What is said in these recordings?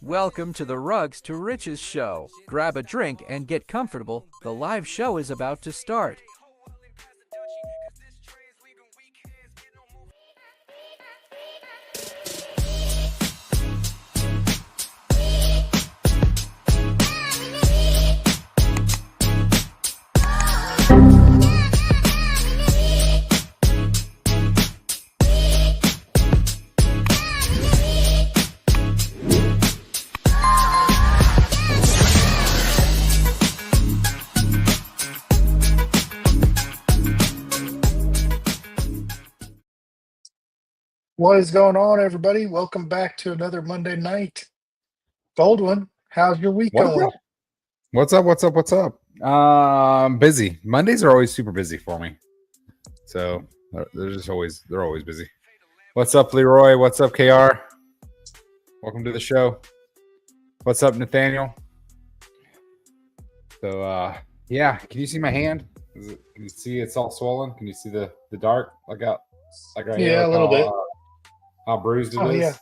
Welcome to the Rugs to Riches show. Grab a drink and get comfortable. The live show is about to start. What is going on, everybody? Welcome back to another Monday night. Goldwyn, how's your week going? What's up? Busy. Mondays are always super busy for me. So they're always busy. What's up, Leroy? What's up, KR? Welcome to the show. What's up, Nathaniel? So yeah, can you see my hand? Can you see it's all swollen? Can you see the dark right Yeah, here? a little bit. How bruised it is. Yeah.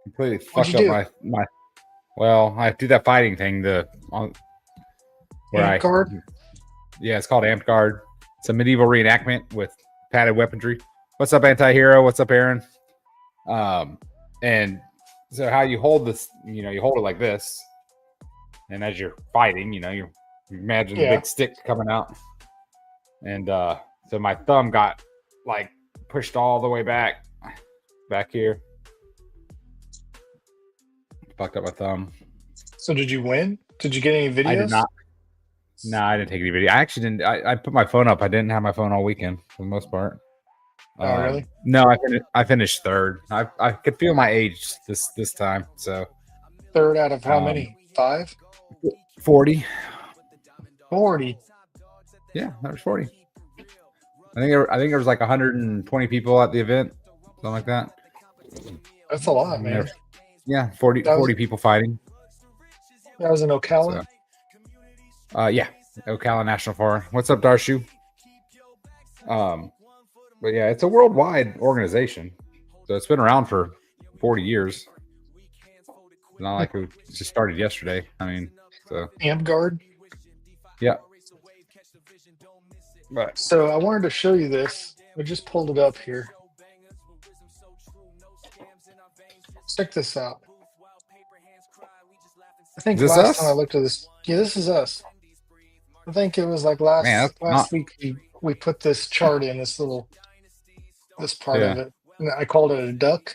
Completely fucked up my. Well, I do that fighting thing. Amp guard. Yeah, it's called Amp Guard. It's a medieval reenactment with padded weaponry. What's up, Anti-Hero? What's up, Aaron? And so how you hold this? You hold it like this, and as you're fighting, you imagine the big stick coming out, and so my thumb got pushed all the way back here. Fucked up my thumb. So did you win? Did you get any videos? I did not. No, I didn't take any video. I actually didn't. I put my phone up. I didn't have my phone all weekend for the most part. Oh, really? No, I finished third. I could feel my age this time. So third out of how many? 5? 40. 40. Yeah, that was 40. I think there was like 120 people at the event, something like that. That's a lot, man. Yeah, 40 people fighting. That was in Ocala? So, yeah, Ocala National Forest. What's up, Darshu? But yeah, it's a worldwide organization. So it's been around for 40 years. It's not like it just started yesterday. I mean, so. Amp Guard? Yeah. Right. So I wanted to show you this. I just pulled it up here. Check this out. I think last time I looked at this, this is us. I think it was like last week we put this chart in this part of it. And I called it a duck.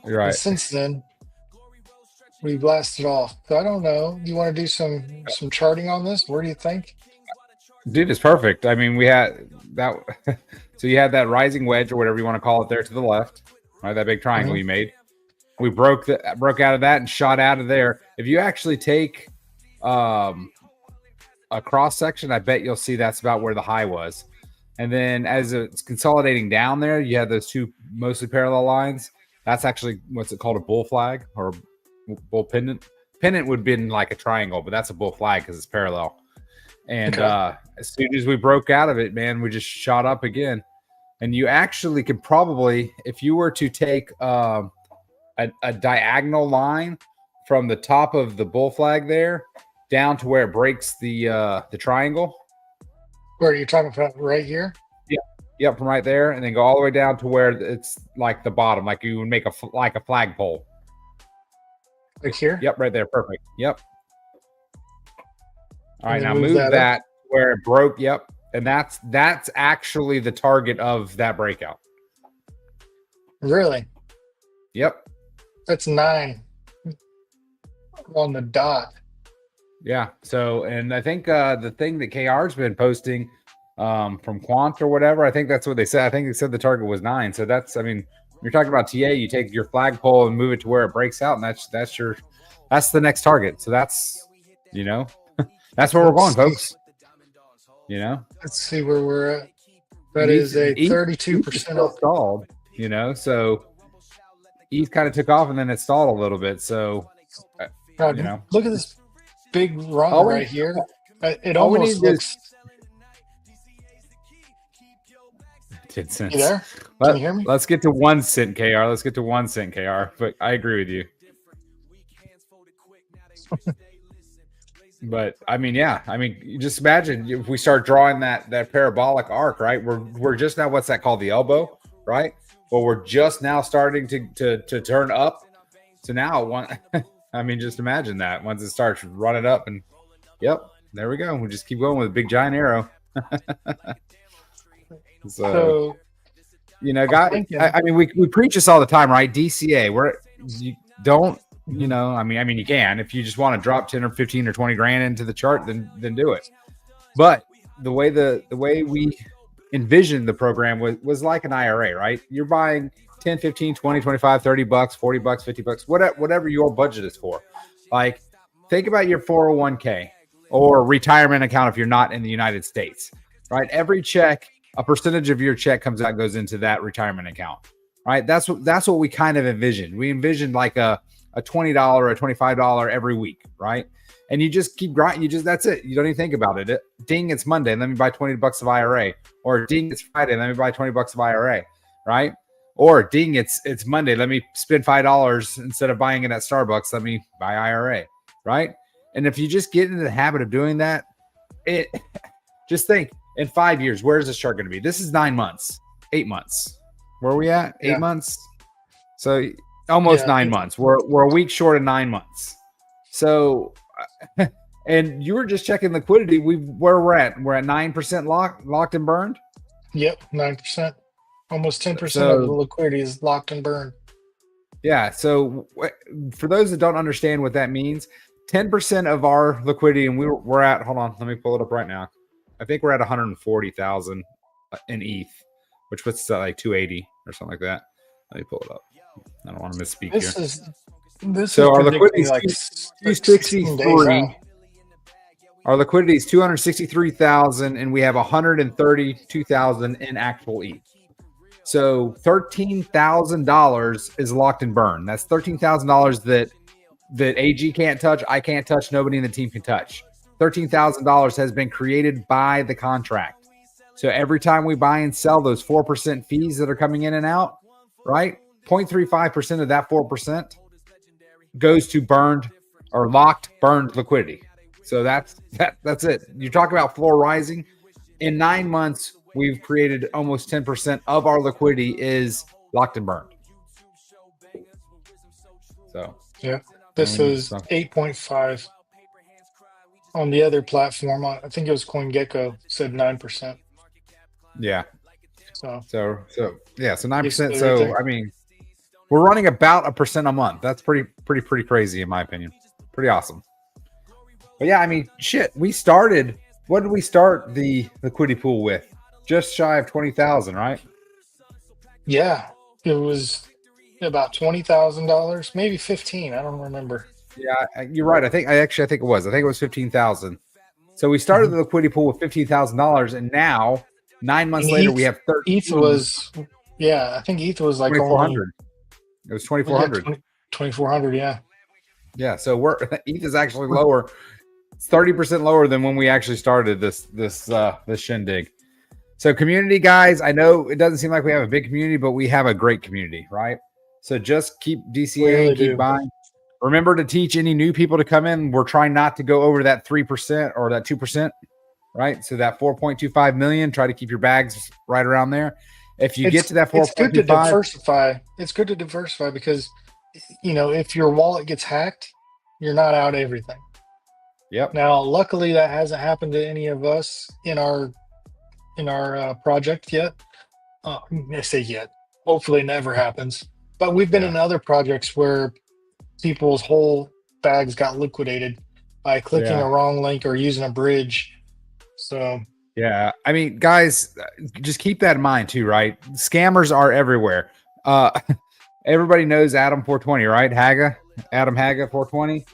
You're right. And since then, we blasted off. So I don't know. You want to do some charting on this? Where do you think? Dude, it's perfect. I mean, we had that. So you had that rising wedge or whatever you want to call it there to the left, right? That big triangle you made. We broke out of that and shot out of there. If you actually take a cross section, I bet you'll see that's about where the high was. And then as it's consolidating down there, you have those two mostly parallel lines. That's actually what's it called, a bull flag or bull pendant. Pendant would have been like a triangle, but that's a bull flag because it's parallel. And as soon as we broke out of it, man, we just shot up again. And you actually could probably, if you were to take a diagonal line from the top of the bull flag there down to where it breaks the triangle. Where are you talking about? Right here? Yep, from right there, and then go all the way down to where it's like the bottom, like you would make a flagpole. Like here? Yep, right there, perfect. Yep. All right, now move that where it broke. Yep, and that's actually the target of that breakout. Really? Yep. That's 9 on the dot. Yeah. So, and I think the thing that KR's been posting from Quant or whatever, I think that's what they said. I think they said the target was 9. So that's, I mean, you're talking about TA, you take your flagpole and move it to where it breaks out, and that's the next target. So that's, that's where we're going, folks. Let's see where we're at. That is a 32% stalled. So ETH kind of took off and then it stalled a little bit. So, look at this big run right here. It almost looks. It did sense. You there? Can you hear me? Let's get to 1 cent, KR. Let's get to 1 cent, KR. But I agree with you. But I mean, yeah. I mean, you just imagine if we start drawing that parabolic arc, right? We're just now, what's that called? The elbow, right? Well, we're just now starting to turn up. So now I mean, just imagine that once it starts running up, and yep, there we go. We just keep going with a big giant arrow. So you know, I mean, we preach this all the time, right? DCA, you don't, you know, I mean, you can, if you just want to drop 10 or 15 or 20 grand into the chart, then do it. But the way we envisioned the program was like an IRA, right? You're buying 10, 15, 20, 25, 30 bucks, 40 bucks, 50 bucks, whatever your budget is for. Like, think about your 401k or retirement account if you're not in the United States, right? Every check, a percentage of your check comes out and goes into that retirement account, right? That's what we kind of envisioned. We envisioned like a $20 or a $25 every week, right? And you just keep grinding. That's it. You don't even think about it. Ding, it's Monday. Let me buy 20 bucks of IRA. Or ding, it's Friday. Let me buy 20 bucks of IRA, right? Or ding, it's Monday. Let me spend $5 instead of buying it at Starbucks. Let me buy IRA, right? And if you just get into the habit of doing that, just think, in 5 years, where's this chart going to be? This is 9 months, 8 months. Where are we at? 8 months. So almost 9 months. We're a week short of 9 months. So, and you were just checking liquidity. Where we're at? We're at 9% locked and burned. Yep, 9%. Almost 10% of the liquidity is locked and burned. Yeah. So for those that don't understand what that means, 10% of our liquidity, and we're at. Hold on, let me pull it up right now. I think we're at 140,000 in ETH, which puts us at like 280 or something like that. Let me pull it up. I don't want to misspeak here. So our liquidity is like 263. Our liquidity is 263,000, and we have 132,000 in actual ETH. So $13,000 is locked and burned. That's $13,000 that AG can't touch, I can't touch, nobody in the team can touch. $13,000 has been created by the contract. So every time we buy and sell, those 4% fees that are coming in and out, right? 0.35% of that 4% goes to burned liquidity. So that's it. You talk about floor rising. In 9 months, we've created almost 10% of our liquidity is locked and burned. So yeah, this is 8.5. On the other platform, I think it was CoinGecko, said 9%. Yeah. So yeah, so 9%. So I mean, we're running about 1% a month. That's pretty crazy in my opinion. Pretty awesome. But yeah, I mean, shit. What did we start the liquidity pool with? Just shy of 20,000, right? Yeah, it was about $20,000, maybe 15. I don't remember. Yeah, you're right. I think it was 15,000. So we started the liquidity pool with $15,000, and now 9 months later we have 13. ETH was, I think ETH was like 2,400. It was 2,400. 2,400, yeah. Yeah, so ETH is actually lower. It's 30% lower than when we actually started this shindig. So community, guys, I know it doesn't seem like we have a big community, but we have a great community, right? So just keep DCA, keep buying. Remember to teach any new people to come in. We're trying not to go over that 3% or that 2%, right? So that 4.25 million, try to keep your bags right around there. If you get to that 4.25, it's good to diversify. It's good to diversify because, you know, if your wallet gets hacked, you're not out everything. Yep. Now, luckily, that hasn't happened to any of us in our project yet. I say yet. Hopefully, it never happens. But we've been in other projects where people's whole bags got liquidated by clicking a wrong link or using a bridge. So yeah, I mean, guys, just keep that in mind too, right? Scammers are everywhere. Everybody knows Adam 420, right? Adam Haga 420.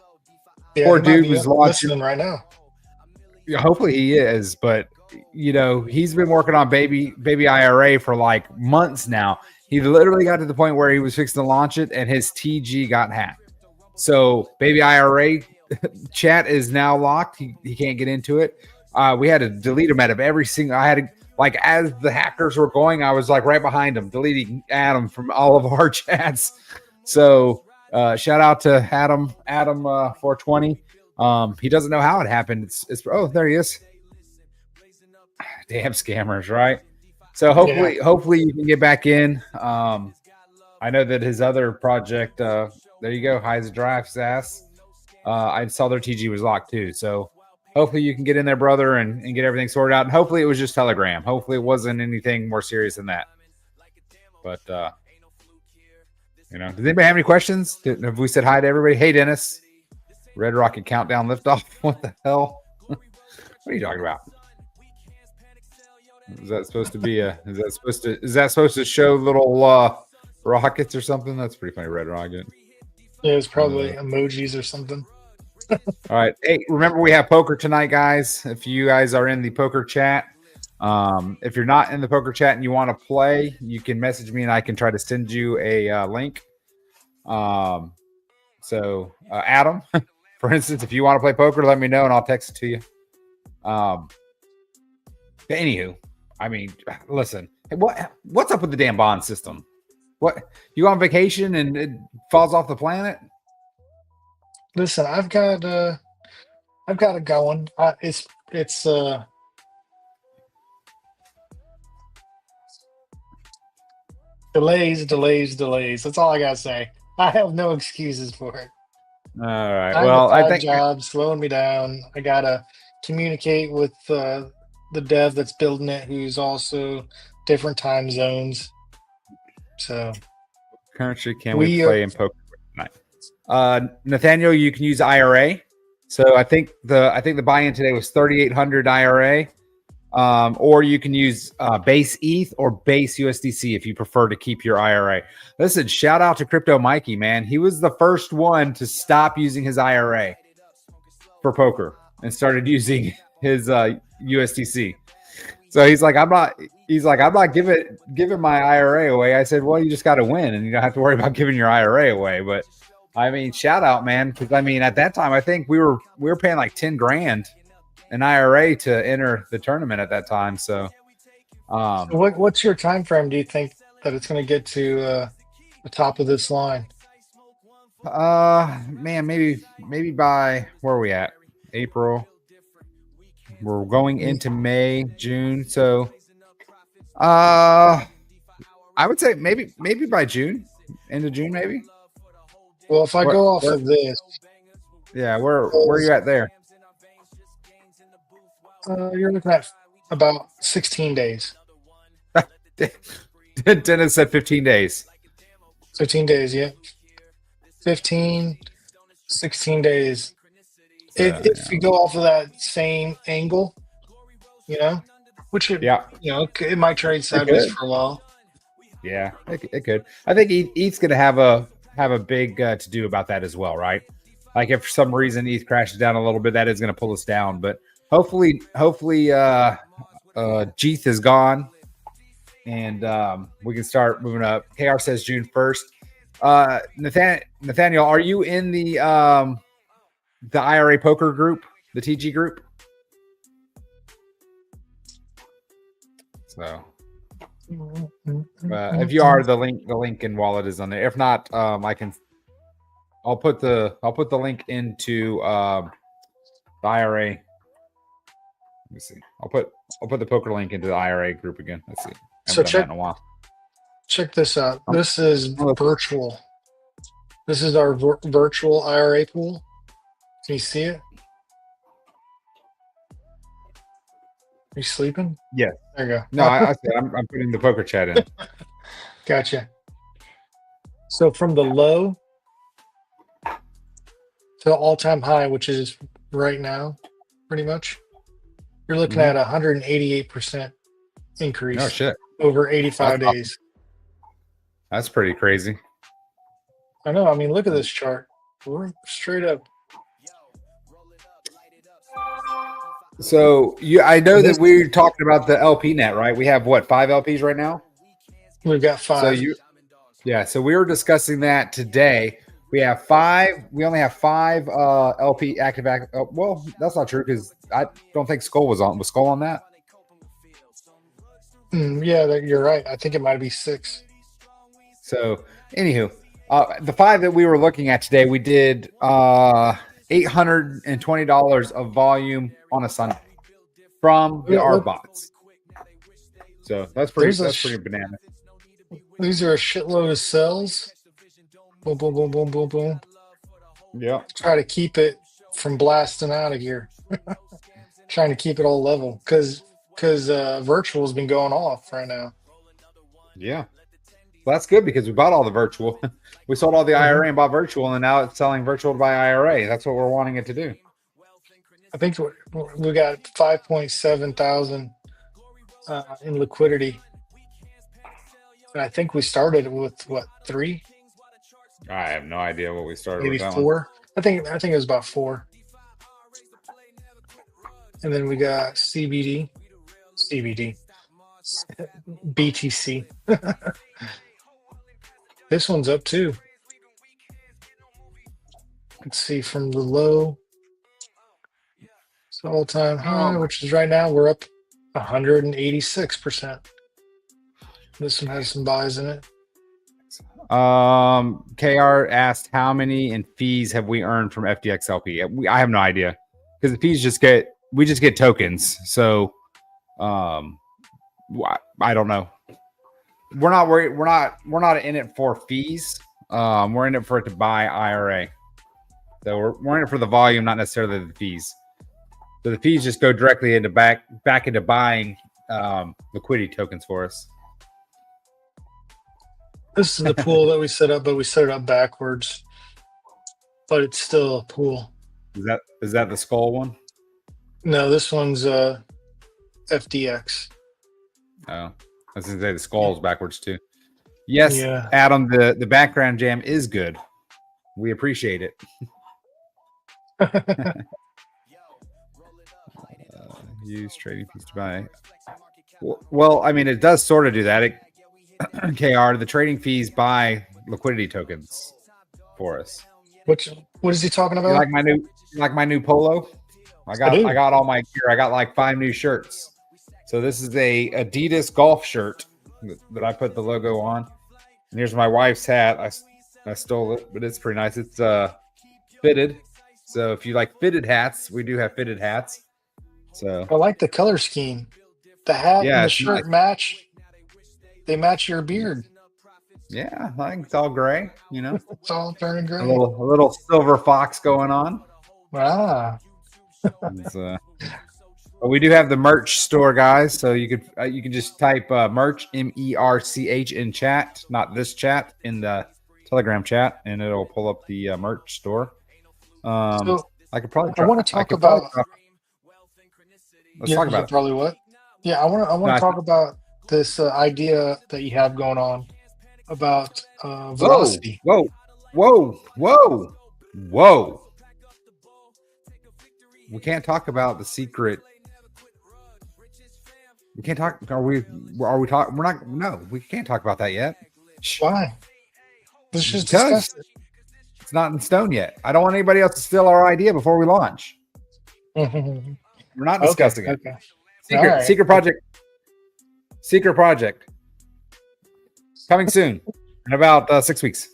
Yeah, poor dude was listening right now. Hopefully he is, but you know, he's been working on baby IRA for like months now. He literally got to the point where he was fixing to launch it and his TG got hacked. So baby IRA chat is now locked. He can't get into it. We had to delete him out of every single. like as the hackers were going, I was like right behind him, deleting Adam from all of our chats. So shout out to Adam 420. He doesn't know how it happened. It's oh, there he is. Damn scammers, right? So hopefully you can get back in. I know that his other project, there you go, Highs Drive SAS. I saw their TG was locked too. So hopefully you can get in there, brother, and get everything sorted out. And hopefully it was just Telegram. Hopefully it wasn't anything more serious than that. But you know, does anybody have any questions? Have we said hi to everybody? Hey, Dennis. Red Rocket Countdown liftoff. What the hell? What are you talking about? Is that supposed to be a? Is that supposed to show little rockets or something? That's pretty funny, Red Rocket. Yeah, it's probably emojis or something. All right. Hey, remember we have poker tonight, guys. If you guys are in the poker chat, if you're not in the poker chat and you want to play, you can message me and I can try to send you a link. So Adam, for instance, if you want to play poker, let me know and I'll text it to you. But anywho, I mean, listen, what's up with the damn bond system? What, you on vacation and it falls off the planet? Listen, I've got it going. It's delays. That's all I gotta say. I have no excuses for it. All right. I think jobs slowing me down. I gotta communicate with the dev that's building it, who's also different time zones. So currently, can we play in poker tonight? Nathaniel, you can use IRA. So I think the buy-in today was 3,800 IRA, or you can use base ETH or base USDC if you prefer to keep your IRA. Listen, shout out to Crypto Mikey, man. He was the first one to stop using his IRA for poker and started using his USDC. So he's like, I'm not giving my IRA away. I said, well, you just got to win and you don't have to worry about giving your IRA away. But I mean, shout out, man. Cause I mean, at that time, I think we were paying like 10 grand an IRA to enter the tournament at that time. So, what's your time frame? Do you think that it's going to get to the top of this line? Man, maybe by, where are we at? April. We're going into May, June. So, I would say maybe by June, end of June, maybe. Well, if I go off of this, yeah, where are you at there? You're looking at about 16 days. Dennis said 15 days. 15 days, yeah. 16 days. If you go off of that same angle, you know, which it might trade sideways for a while. Yeah, it could. I think ETH's going to have a big to do about that as well, right? Like if for some reason ETH crashes down a little bit, that is going to pull us down. But hopefully, JETH is gone, and we can start moving up. KR says June 1st. Nathaniel, are you in the IRA poker group, the TG group? So, if you are, the link and wallet is on there. If not, I'll put the link into the IRA. Let me see. I'll put the poker link into the IRA group again. Let's see. So check this out. This is virtual. This is our virtual IRA pool. Can you see it? Are you sleeping? Yeah. There you go. No, I said I'm putting the poker chat in. Gotcha. So from the low to all-time high, which is right now, pretty much, you're looking at 188% increase. Oh shit! Over 85 days. That's pretty crazy. I know. I mean, look at this chart. We're straight up. So I know that we're talking about the LP net, right? We have what, 5 LPs right now? We've got 5. So we were discussing that today. We have 5. We only have 5 LP active. Well, that's not true because I don't think Skull was on. Was Skull on that? Yeah, you're right. I think it might be 6. So, anywho, the 5 that we were looking at today, we did $820 of volume on a Sunday from the ARB bots. So that's pretty banana. These are a shitload of cells. Boom, boom, boom, boom, boom, boom. Yeah. Try to keep it from blasting out of here. Trying to keep it all level because virtual has been going off right now. Yeah. Well, that's good because we bought all the virtual. We sold all the IRA and bought virtual, and now it's selling virtual to buy IRA. That's what we're wanting it to do. I think we got 5.7 thousand in liquidity. And I think we started with what, 3? I have no idea what we started Maybe with. 4. I think it was about 4. And then we got CBD, BTC. This one's up too. Let's see, from the low, it's all-time high, which is right now we're up 186%. This one has some buys in it. KR asked how many in fees have we earned from FDXLP? I have no idea because the fees we just get tokens. So, I don't know. We're not worried. We're not in it for fees. We're in it for it to buy IRA. So we're in it for the volume, not necessarily the fees. So the fees just go directly into back into buying liquidity tokens for us. This is the pool that we set up, but we set it up backwards. But it's still a pool. Is that the skull one? No, this one's FDX. Oh, I was going to say the skull's backwards too. Yes, yeah. Adam, the background jam is good. We appreciate it. Use trading fees to buy. Well, I mean, it does sort of do that. KR, the trading fees buy liquidity tokens for us. What is he talking about? Like my new polo. I got all my gear. I got like 5 new shirts. So this is a Adidas golf shirt that I put the logo on. And here's my wife's hat. I stole it, but it's pretty nice. It's fitted. So if you like fitted hats, we do have fitted hats. So I like the color scheme. The hat and the shirt match. They match your beard. Yeah, I think it's all gray, you know. It's all turning gray. A little silver fox going on. Ah. But we do have the merch store, guys. So you can just type merch MERCH in chat, not this chat, in the Telegram chat, and it'll pull up the merch store. So I could probably. I want to talk about. Let's talk about it. Probably what? Yeah, I want to talk about this idea that you have going on about velocity. Whoa! We can't talk about the secret. We can't talk. Are we talking? We're not. No, we can't talk about that yet. Why? Let's just discuss it. It's not in stone yet. I don't want anybody else to steal our idea before we launch. We're not discussing it. Okay. Secret project. Coming soon in about 6 weeks.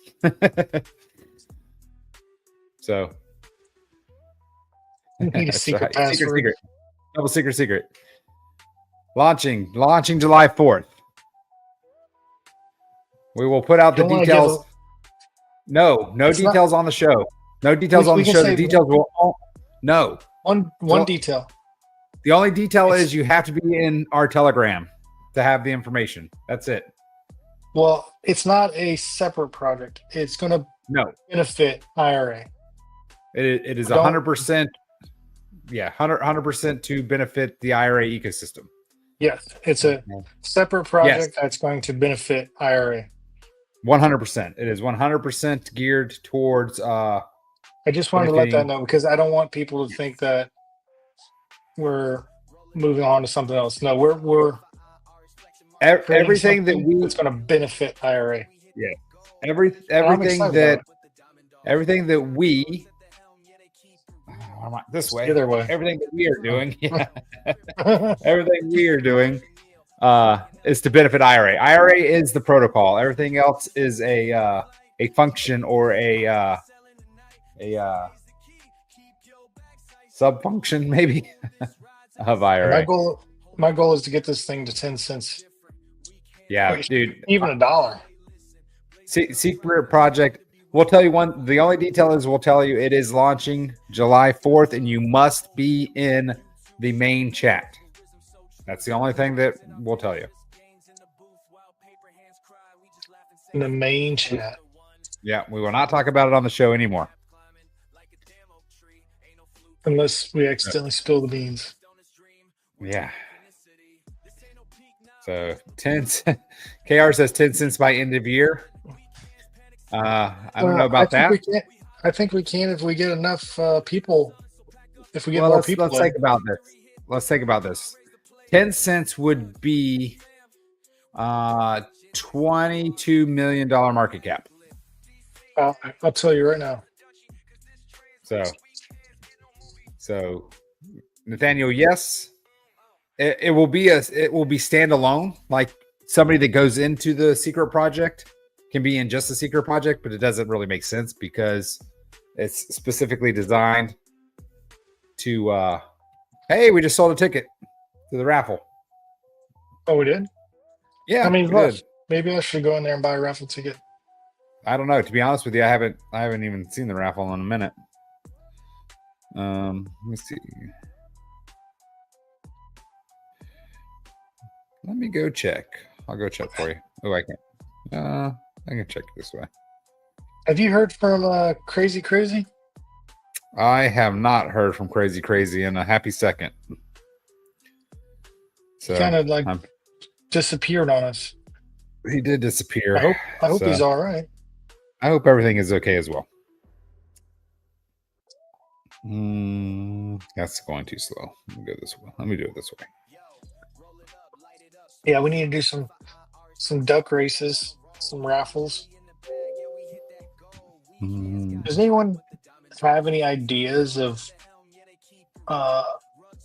So. Need a secret password. Secret. Double secret. Launching July 4th. We will put out the details. No details on the show. No details on the show. The details will no. One detail. The only detail is you have to be in our Telegram to have the information. That's it. Well, it's not a separate project. It's going to benefit IRA. It is 100%. Yeah, 100% to benefit the IRA ecosystem. Yes, it's a separate project that's going to benefit IRA. 100%. It is 100% geared towards. I just wanted to let that know because I don't want people to think that we're moving on to something else. No, we're everything that's going to benefit IRA. Yeah, everything that we. This way. Either way. Everything that we are doing. Yeah. Everything we are doing is to benefit IRA. IRA is the protocol. Everything else is a function or a sub function maybe of IRA. My goal is to get this thing to 10 cents. Yeah, dude. Even $1. Secret project. We'll tell you one. The only detail is we'll tell you it is launching July 4th, and you must be in the main chat. That's the only thing that we'll tell you. In the main chat. Yeah, we will not talk about it on the show anymore. Unless we accidentally spill the beans. Yeah. So 10 KR says 10 cents by end of year. I don't know about that. I think we can if we get enough people. If we get more let's, people. Let's think about this. Let's think about this. 10 cents would be $22 million market cap. I'll tell you right now. So Nathaniel, yes. It will be standalone, like somebody that goes into the secret project can be in just a secret project, but it doesn't really make sense because it's specifically designed to hey, we just sold a ticket to the raffle. Oh, we did? Yeah. I mean, maybe I should go in there and buy a raffle ticket. I don't know. To be honest with you, I haven't even seen the raffle in a minute. Let me see. Let me go check. I'll go check for you. Oh, I can. I can check this way. Have you heard from Crazy Crazy? I have not heard from Crazy in a happy second. So he kind of like disappeared on us. He did disappear. I hope he's all right. I hope everything is okay as well. That's going too slow. Let me go this way. Let me do it this way. Yeah, we need to do some duck races, some raffles. Does anyone have any ideas of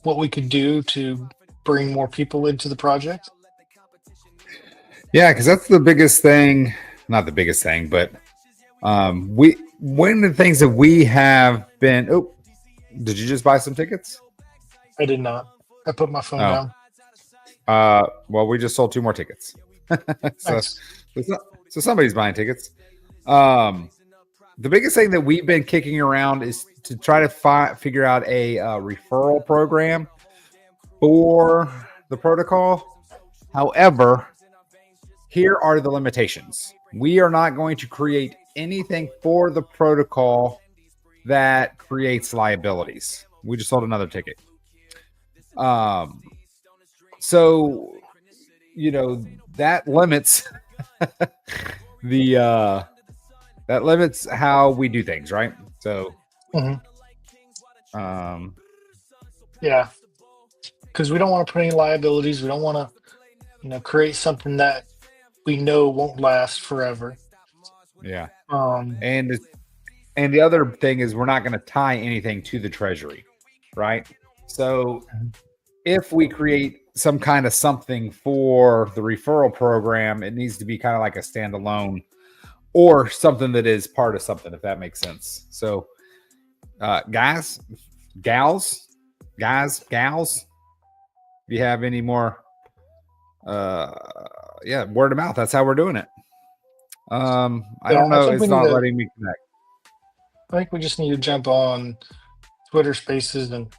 what we could do to bring more people into the project? Yeah, because that's the biggest thing. Not the biggest thing, but one of the things that we have been. Oh, did you just buy some tickets? I did not. I put my phone down. Well, we just sold 2 more tickets. so somebody's buying tickets. The biggest thing that we've been kicking around is to try to figure out a referral program for the protocol. However, here are the limitations. We are not going to create anything for the protocol that creates liabilities. We just sold another ticket. So, that limits that limits how we do things, right? So, yeah, because we don't want to put any liabilities. We don't want to, create something that we know won't last forever. Yeah. And the other thing is we're not going to tie anything to the treasury, right? So if we create some kind of something for the referral program, it needs to be kind of like a standalone or something that is part of something, if that makes sense. So guys, gals, if you have any more word of mouth, that's how we're doing it. I don't know. It's not letting me connect. I think we just need to jump on Twitter Spaces and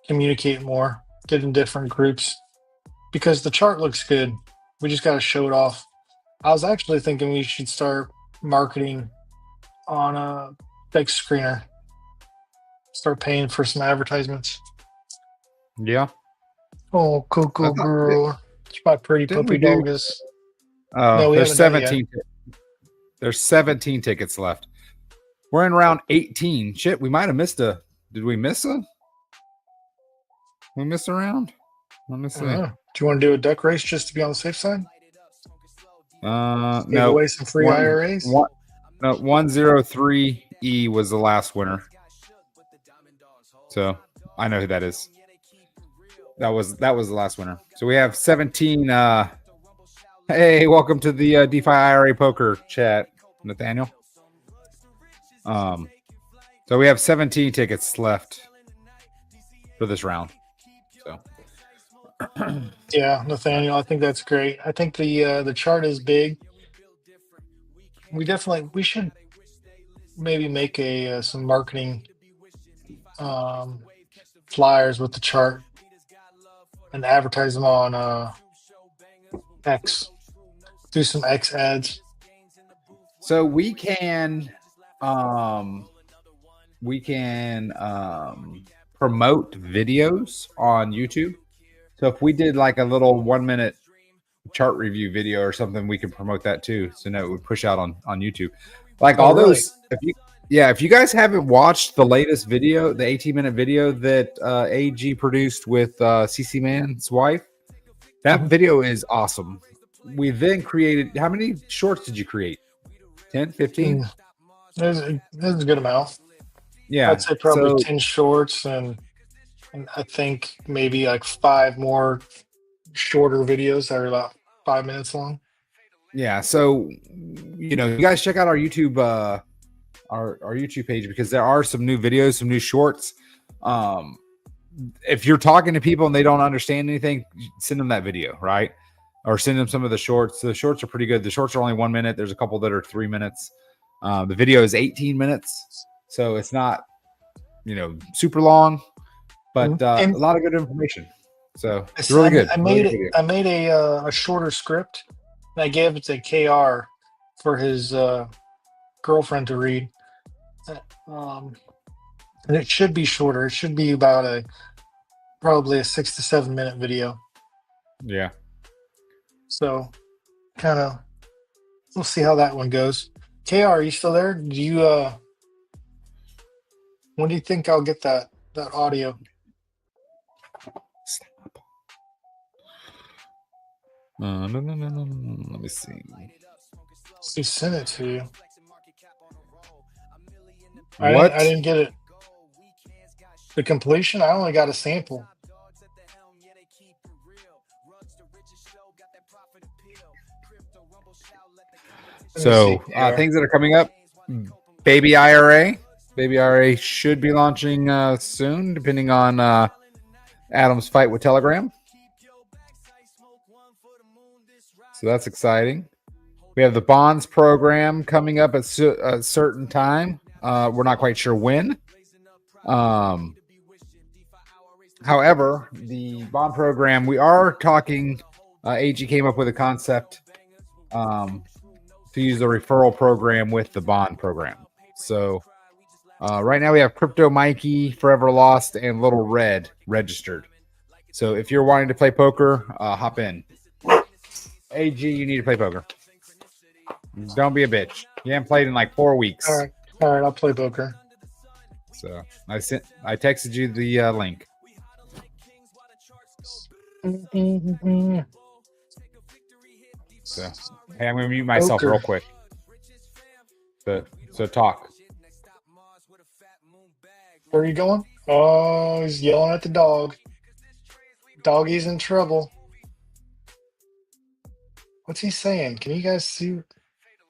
communicate more, get in different groups, because the chart looks good. We just got to show it off. I was actually thinking we should start marketing on a big screener. Start paying for some advertisements. Yeah. Oh, Coco girl. It's my pretty puppy doggus. No, there's 17. There's 17 tickets left. We're in round 18. Shit, we might have missed a. Did we miss a? We missed a round? Let me see. Do you want to do a duck race just to be on the safe side? No. Give away some free IRAs? 103E was the last winner. So I know who that is. That was the last winner. So we have 17. Hey, welcome to the DeFi-IRA poker chat, Nathaniel. So we have 17 tickets left for this round. So Yeah, Nathaniel, I think that's great. I think the chart is big. We should maybe make some marketing flyers with the chart and advertise them on X. Do some X ads. So we can promote videos on YouTube. So if we did like a little 1 minute chart review video or something, we can promote that too. So no, it would push out on YouTube. Like all really? those, if you guys haven't watched the latest video, the 18-minute video that AG produced with CC Man's wife, that video is awesome. We then created, how many shorts did you create? 10, 15? There's a good amount. Yeah. I'd say probably 10 shorts and I think maybe like 5 more shorter videos that are about 5 minutes long. Yeah. So, you guys check out our YouTube, our YouTube page, because there are some new videos, some new shorts. If you're talking to people and they don't understand anything, send them that video, right? Or send them some of the shorts. The shorts are pretty good. The shorts are only 1 minute. There's a couple that are 3 minutes. The video is 18 minutes. So it's not, super long, but a lot of good information. So it's really good. I made a shorter script and I gave it to KR for his girlfriend to read. And it should be shorter. It should be about probably a 6 to 7 minute video. Yeah. So we'll see how that one goes. KR, are you still there? Do you when do you think I'll get that audio? Let me see. He sent it to you. What? I didn't get it. The completion? I only got a sample. So things that are coming up, Baby IRA. Baby IRA should be launching soon, depending on Adam's fight with Telegram. So that's exciting. We have the bonds program coming up at a certain time. We're not quite sure when. However, the bond program, we are talking. AG came up with a concept to use the referral program with the bond program. So right now we have Crypto Mikey, Forever Lost, and Little Red registered. So if you're wanting to play poker, hop in. AG, you need to play poker. Don't be a bitch. You haven't played in like 4 weeks. All right, I'll play poker. So I texted you the link. So hey, I'm gonna mute myself real quick. So talk. Where are you going? Oh, he's yelling at the dog. Doggy's in trouble. What's he saying? Can you guys see?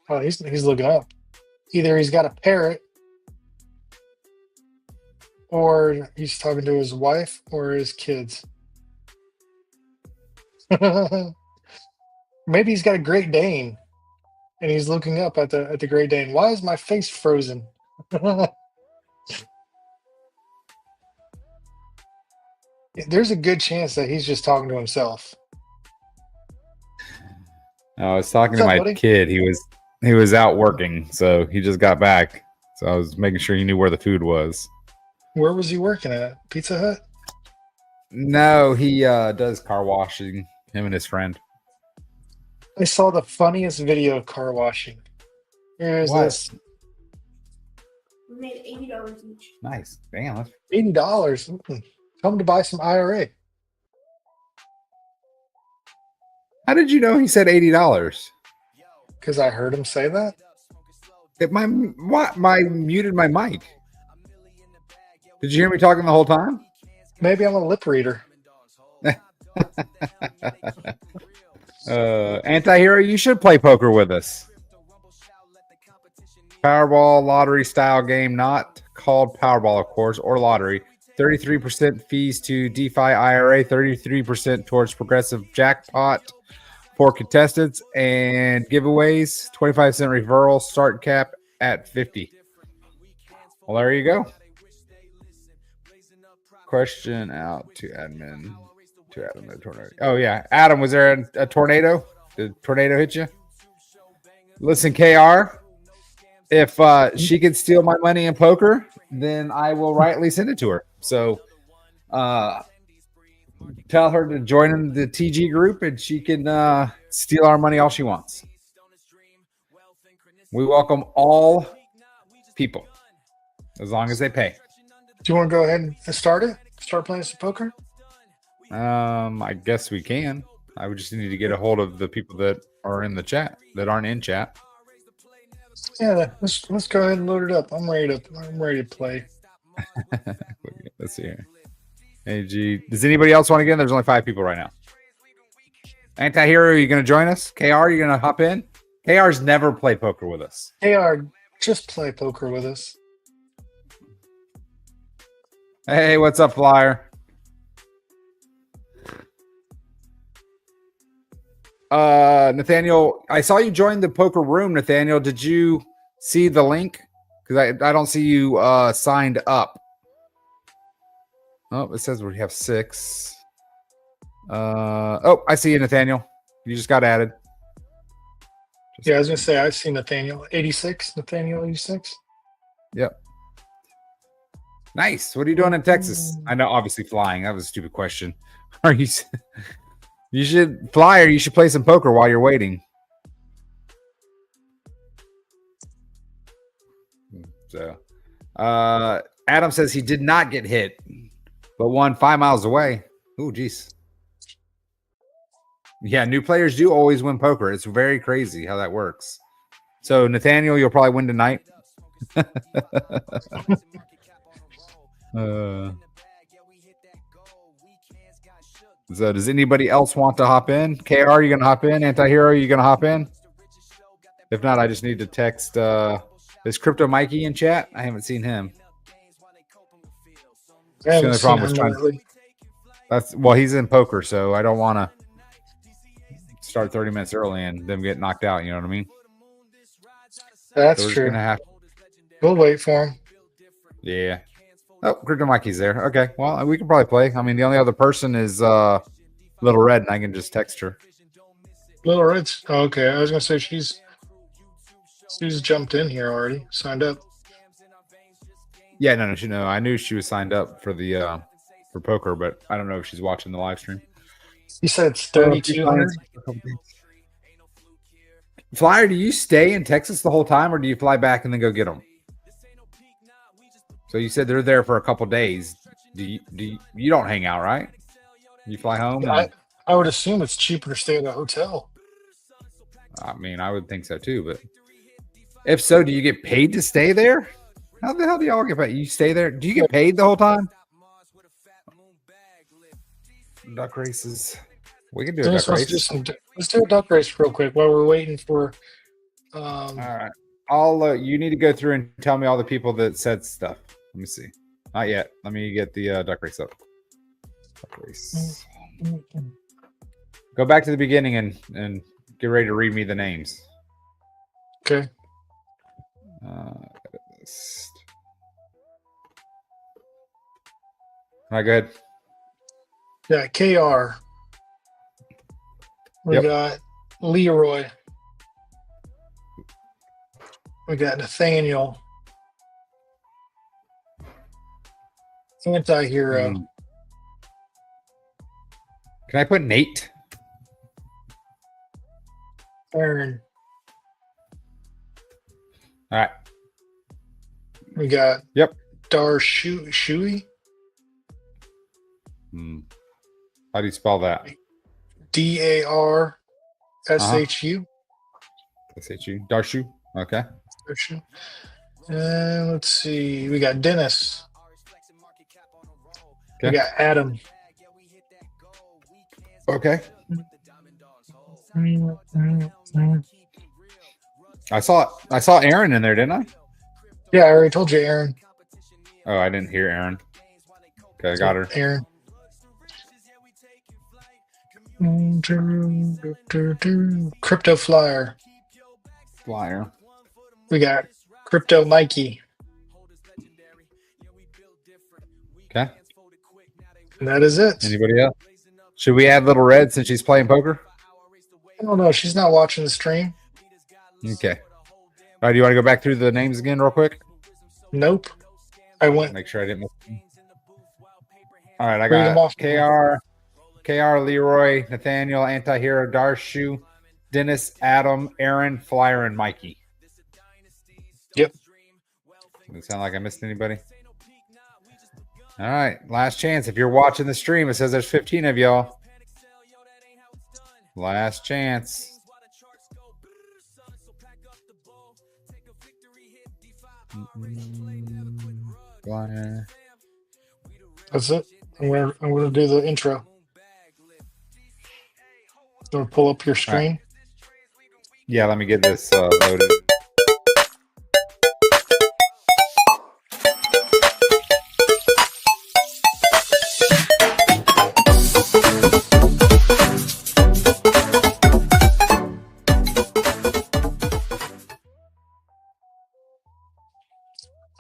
Oh, he's looking up. Either he's got a parrot, or he's talking to his wife or his kids. Maybe he's got a Great Dane, and he's looking up at the Great Dane. Why is my face frozen? There's a good chance that he's just talking to himself. I was talking to my kid. He was out working, so he just got back. So I was making sure he knew where the food was. Where was he working at? Pizza Hut? No, he does car washing. Him and his friend. I saw the funniest video of car washing. Here's this. We made $80 each. Nice. Damn. That's... $80. Tell him to buy some IRA. How did you know he said $80? Because I heard him say that. My muted my mic. Did you hear me talking the whole time? Maybe I'm a lip reader. Anti-hero, you should play poker with us. Powerball lottery style game, not called Powerball, of course, or lottery. 33% fees to DeFi-IRA, 33% towards progressive jackpot for contestants and giveaways, 25% referral, start cap at 50. Well, there you go. Question out to admin. To Adam, the tornado. Oh, yeah. Adam, was there a tornado? Did the tornado hit you? Listen, KR, if she can steal my money in poker, then I will rightly send it to her. So tell her to join in the TG group and she can steal our money all she wants. We welcome all people as long as they pay. Do you want to go ahead and start it? Start playing some poker? I guess we can. I would just need to get a hold of the people that are in the chat that aren't in chat. Yeah, let's go ahead and load it up. I'm ready to play. Let's see here. AG. Does anybody else want to get in? There's only 5 people right now. Anti-hero, are you going to join us? KR, are you going to hop in? KR's never played poker with us. KR, just play poker with us. Hey, what's up, Flyer? Nathaniel, I saw you join the poker room. Nathaniel, did you see the link? Because I don't see you signed up. Oh, it says we have 6. Oh, I see you, Nathaniel. You just got added. Yeah, I was gonna say I see Nathaniel 86. Nathaniel 86. Yep. Nice. What are you doing in Texas? I know, obviously flying. That was a stupid question. Are you? You should fly, or you should play some poker while you're waiting. So, Adam says he did not get hit, but won 5 miles away. Oh, geez. Yeah, new players do always win poker. It's very crazy how that works. So, Nathaniel, you'll probably win tonight. So does anybody else want to hop in? KR, you gonna hop in? Anti-hero, you gonna hop in? If not, I just need to text is Crypto Mikey in chat? I haven't seen him. Well, he's in poker, so I don't want to start 30 minutes early and them get knocked out, you know what I mean? That's so true. We'll wait for him. Yeah. Oh, Crypto Mikey's there. Okay. Well, we can probably play. I mean, the only other person is Little Red, and I can just text her. Little Red's okay. I was gonna say she's jumped in here already, signed up. Yeah, no. I knew she was signed up for the for poker, but I don't know if she's watching the live stream. You said it's 3,200. Flyer, do you stay in Texas the whole time, or do you fly back and then go get them? So you said they're there for a couple days. You don't hang out, right? You fly home? I would assume it's cheaper to stay at a hotel. I mean, I would think so too, but if so, do you get paid to stay there? How the hell do y'all get paid? You stay there? Do you get paid the whole time? Duck races. We can do a duck race. Let's do a duck race real quick while we're waiting for. All right. You need to go through and tell me all the people that said stuff. Let me see. Not yet. Let me get the duck race up. Duck race. Go back to the beginning and get ready to read me the names. Okay. All right, go ahead. Yeah, KR. We got Leroy. We got Nathaniel. Anti-hero. Can I put Nate? Aaron. All right. We got Dar Shui. How do you spell that? DARSHU. SHU. Darshu. Okay. Darshu. And let's see. We got Dennis. Okay. We got Adam. Okay. I saw Aaron in there, didn't I? Yeah, I already told you, Aaron. Oh, I didn't hear Aaron. Okay, I got her. Aaron. Crypto Flyer. Flyer. We got Crypto Mikey. Okay. And that is it. Anybody else? Should we add Little Red since she's playing poker? I don't know. She's not watching the stream. Okay. All right, do you want to go back through the names again real quick? Nope. I went. Make sure I didn't miss them. All right, I Read them got off. KR, Leroy, Nathaniel, Antihero, Darshu, Dennis, Adam, Aaron, Flyer, and Mikey. Yep. Does it sound like I missed anybody? All right, last chance. If you're watching the stream, it says there's 15 of y'all. Last chance. Flyer. That's it. I'm gonna do the intro. You want to pull up your screen? Yeah, let me get this loaded.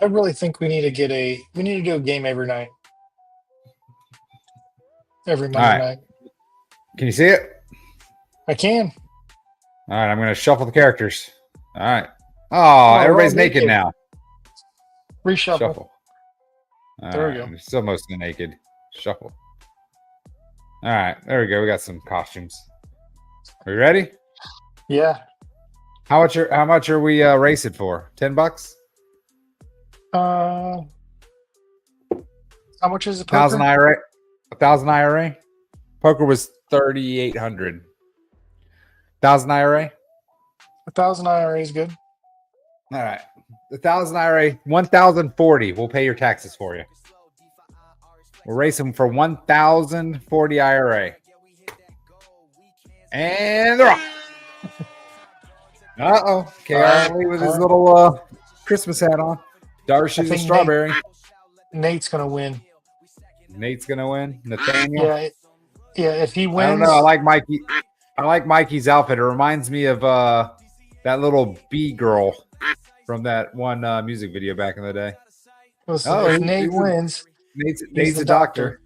I really think we need to do a game every night. Every Monday right. night. Can you see it? I can. All right, I'm going to shuffle the characters. All right. Oh, everybody's naked now. Reshuffle. Shuffle. There we go. They're still mostly naked. Shuffle. All right, there we go. We got some costumes. Are you ready? Yeah. How much are we racing for? $10? How much is the poker? 1,000 IRA. 1,000 IRA. Poker was 3,800. 1,000 IRA. 1,000 IRA is good. All right. 1,000 IRA, 1,040. We'll pay your taxes for you. We're racing for 1,040 IRA. And they're off. Uh-oh. KR with his little Christmas hat on. Darshu's a strawberry. Nate's going to win. Nate's going to win. Nathaniel. Yeah, if he wins. I don't know. I like Mikey. I like Mikey's outfit. It reminds me of that little bee girl from that one music video back in the day. Listen, if Nate wins, Nate's a doctor.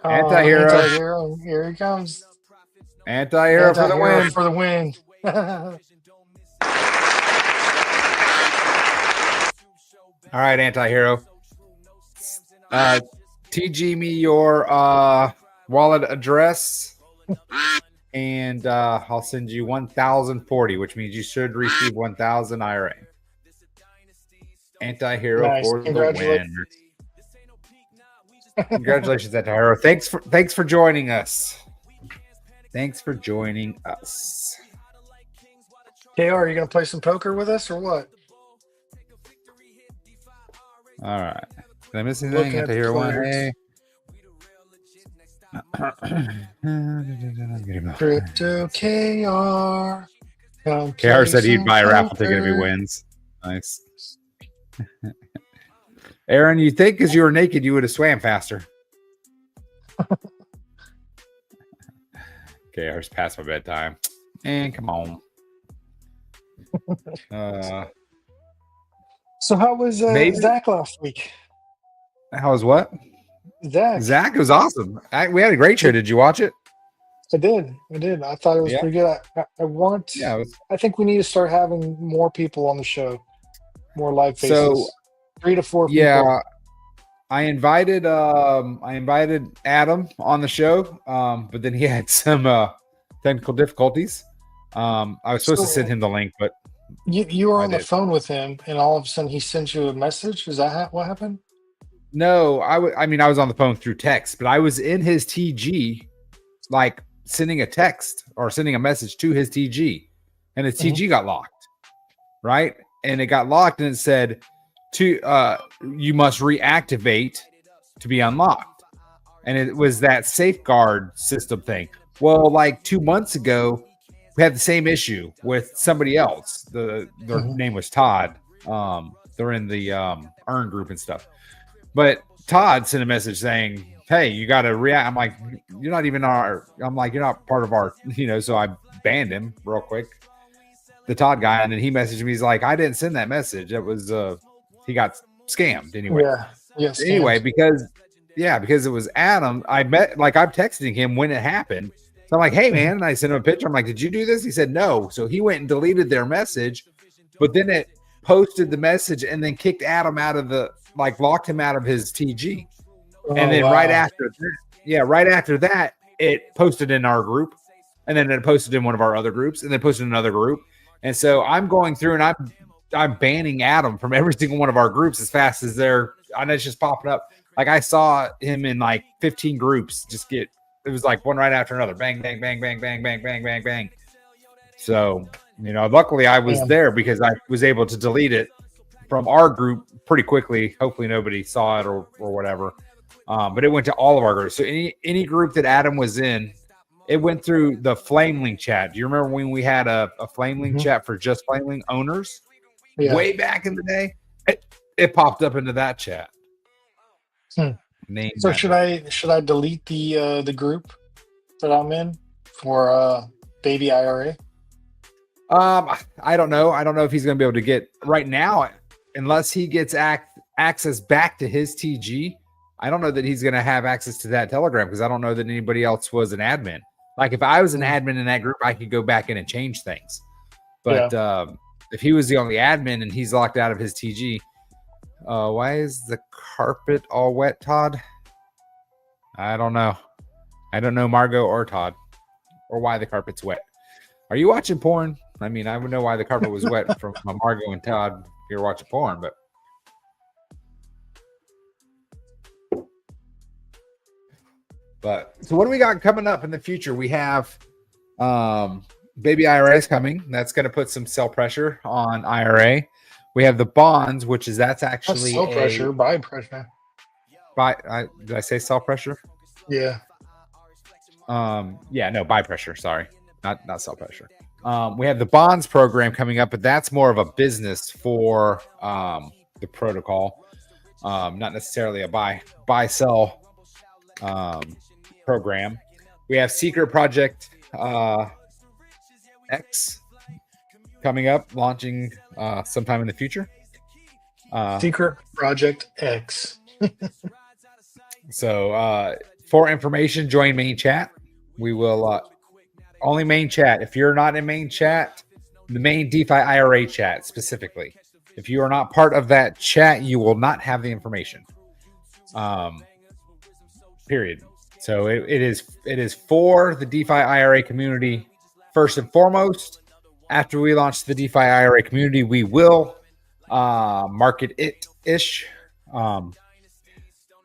Anti-hero. Here he comes. Anti-hero for the win. For the win. All right, anti-hero. TG me your wallet address, and I'll send you 1,040, which means you should receive 1,000 IRA. Anti-hero for the win. Congratulations, anti-hero. Thanks for joining us. Thanks for joining us. KR, are you gonna play some poker with us or what? All right. Did I miss anything? Anti-hero one. Hey. Crypto KR. KR said he'd buy a raffle ticket if he wins. Nice. Aaron, you think because you were naked you would have swam faster. KR's past my bedtime. And come on. So how was Zach last week? How was what? Zach was awesome. We had a great show. Did you watch it? I did. I thought it was pretty good. I think we need to start having more people on the show, more live faces. So 3 to 4 people. Yeah, I invited Adam on the show, but then he had some technical difficulties. I was supposed to send him the link, but you were on the phone with him, and all of a sudden he sent you a message. Is that what happened? No, I was on the phone through text, but I was in his TG, like sending a text or sending a message to his TG, and his TG got locked, right? And it got locked, and it said, you must reactivate to be unlocked. and it was that safeguard system thing. Well, like 2 months ago, we had the same issue with somebody else. Their name was Todd. They're in the Earn group and stuff. But Todd sent a message saying, "Hey, you got to react." I'm like, "You're not even our." I'm like, "You're not part of our," So I banned him real quick, the Todd guy, and then he messaged me. He's like, "I didn't send that message. It was he got scammed anyway." Yeah. Yes. Anyway, because it was Adam. I'm texting him when it happened. So I'm like, "Hey man," and I sent him a picture. I'm like, "Did you do this?" He said no. So he went and deleted their message, but then it posted the message and then kicked Adam out of locked him out of his TG. And then right after that, it posted in our group, and then it posted in one of our other groups, and then posted in another group. And so I'm going through and I'm banning Adam from every single one of our groups as fast as and it's just popping up. Like I saw him in like 15 groups it was like one right after another. Bang, bang, bang, bang, bang, bang, bang, bang, bang. So, luckily I was there because I was able to delete it from our group pretty quickly. Hopefully nobody saw it or whatever. But it went to all of our groups. So any group that Adam was in, it went through the Flamelink chat. Do you remember when we had a Flamelink chat for just Flamelink owners? Yeah. Way back in the day? It popped up into that chat. So should I delete the group that I'm in for baby IRA? I don't know. I don't know if he's going to be able to get right now, unless he gets access back to his TG. I don't know that he's going to have access to that Telegram because I don't know that anybody else was an admin. Like if I was an admin in that group, I could go back in and change things. But if he was the only admin and he's locked out of his TG, why is the carpet all wet, Todd? I don't know. I don't know Margot or Todd or why the carpet's wet. Are you watching porn? I mean, I would know why the carpet was wet from Margot and Todd if you're watching porn, But so what do we got coming up in the future? We have baby IRAs coming. That's going to put some sell pressure on IRA. We have the bonds, that's actually sell pressure, buy pressure. Did I say sell pressure? Yeah. Buy pressure. Sorry, not sell pressure. We have the bonds program coming up, but that's more of a business for the protocol, not necessarily a buy sell program. We have Secret Project X coming up, launching sometime in the future. Secret Project X. So for information, join main chat. We will only main chat. If you're not in main chat, the main DeFi-IRA chat specifically, if you are not part of that chat, you will not have the information. Period. So it is for the DeFi-IRA community first and foremost. After we launch the DeFi-IRA community, we will market it-ish.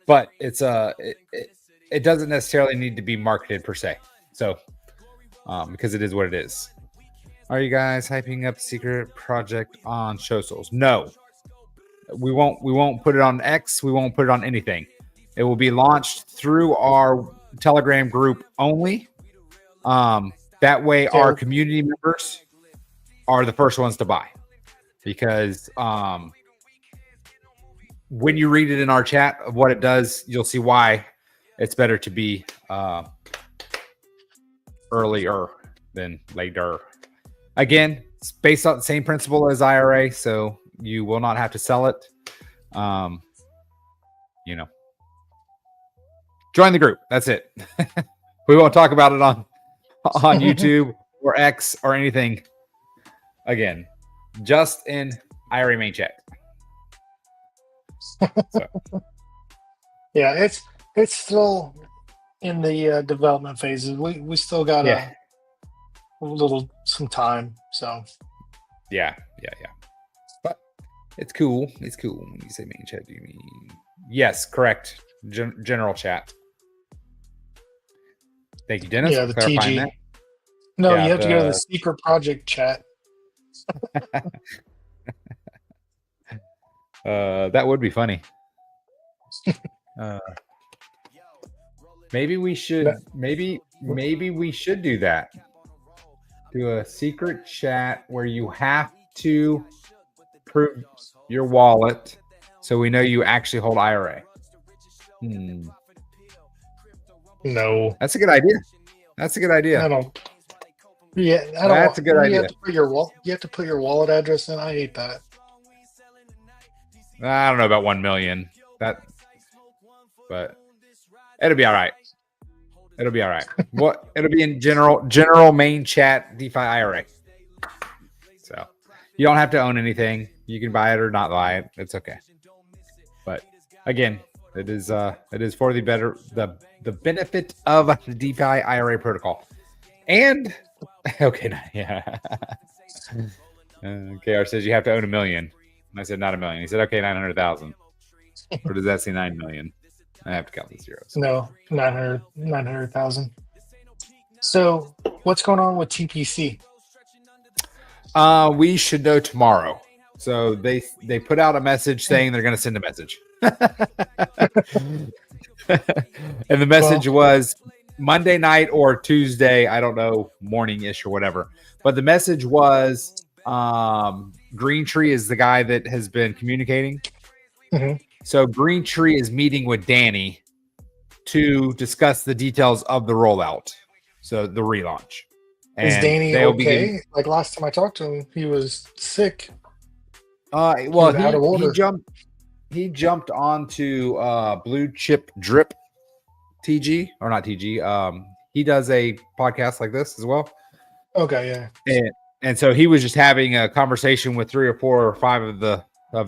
But it doesn't necessarily need to be marketed per se. So because it is what it is. Are you guys hyping up Secret Project on Show Souls? No. We won't put it on X. We won't put it on anything. It will be launched through our Telegram group only. That way our community members are the first ones to buy. Because when you read it in our chat of what it does, you'll see why it's better to be earlier than later. Again, it's based on the same principle as IRA, so you will not have to sell it. Join the group. That's it. We won't talk about it on YouTube or X or anything again. Just in IRA main chat. So. Yeah, it's still in the development phases. We still got some time. So yeah. But it's cool. It's cool. When you say main chat, do you mean yes? Correct. General chat. Thank you, Dennis. Yeah, the TG. That. No, you have to go to the Secret Project chat. That would be funny. Maybe we should. That- Maybe we should do that. Do a secret chat where you have to prove your wallet, so we know you actually hold IRA. No, That's a good idea. That's a good idea. I don't. Yeah, I don't. That's a good idea. You have to put your You have to put your wallet address in. I hate that. I don't know about 1 million. But it'll be all right. It'll be all right. What? It'll be in general main chat DeFi-IRA. So you don't have to own anything. You can buy it or not buy it. It's okay. But again, it is for the benefit of the DeFi-IRA protocol. And okay, yeah. KR says you have to own 1 million. And I said not 1 million. He said okay, 900,000. Or does that say 9 million? I have to count the zeros. No, 900,000. So, what's going on with TPC? We should know tomorrow. So they put out a message saying they're going to send a message. And the message was Monday night or Tuesday, I don't know, morning-ish or whatever. But the message was Green Tree is the guy that has been communicating. Mm-hmm. So Green Tree is meeting with Danny to discuss the details of the rollout. So the relaunch. Is And Danny they'll okay? Like last time I talked to him, he was sick. Well, out of order. he jumped onto Blue Chip Drip TG or not TG. He does a podcast like this as well. Okay, yeah. And so he was just having a conversation with 3 or 4 or 5 of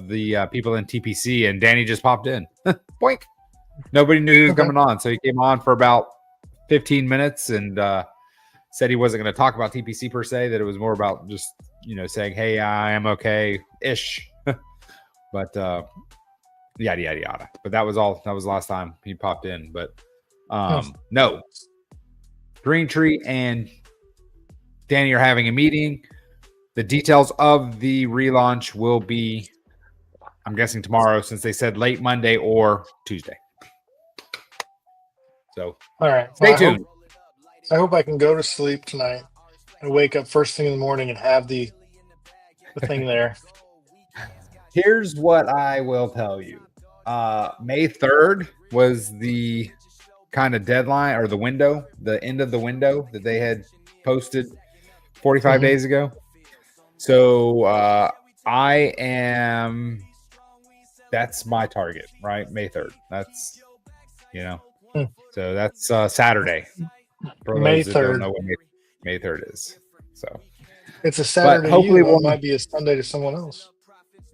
the people in TPC, and Danny just popped in. Boink. Nobody knew he was coming on, so he came on for about 15 minutes and said he wasn't going to talk about TPC per se, that it was more about just, saying, hey, I am okay-ish. But yada, yada, yada. But that was all. That was the last time he popped in. But no. Green Tree and Danny are having a meeting. The details of the relaunch will be, I'm guessing, tomorrow, since they said late Monday or Tuesday. So, all right. Stay tuned. I hope I can go to sleep tonight and wake up first thing in the morning and have the thing there. Here's what I will tell you. May 3rd was the kind of deadline or the window, the end of the window that they had posted 45 days ago. So that's my target, right? May 3rd. That's, so that's Saturday. For May those that 3rd. don't know what May 3rd is. So it's a Saturday. Hopefully it might be a Sunday to someone else.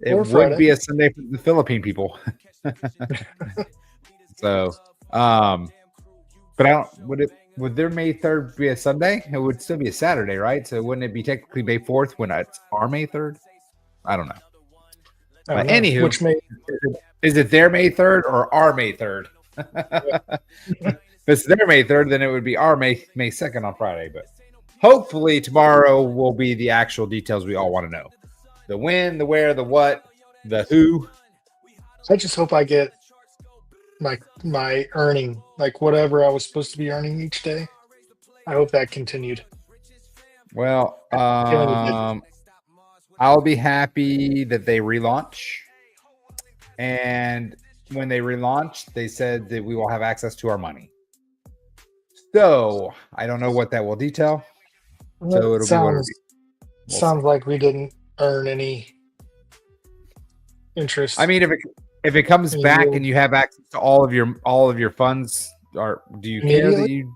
It would be a Sunday for the Philippine people. So, but I don't. Would their May 3rd be a Sunday? It would still be a Saturday, right? So wouldn't it be technically May 4th when it's our May 3rd? I don't know. But anywho, which May? Is it their May 3rd or our May 3rd? If it's their May 3rd, then it would be our May 2nd on Friday. But hopefully tomorrow will be the actual details we all want to know. The when, the where, the what, the who. I just hope I get my earning, like whatever I was supposed to be earning each day. I hope that continued. Well, I'll be happy that they relaunch. And when they relaunch, they said that we will have access to our money. So I don't know what that will detail. So it'll be what it'll be. Sounds like we didn't earn any interest. I mean, if it comes back and you have access to all of your funds, or do you care that you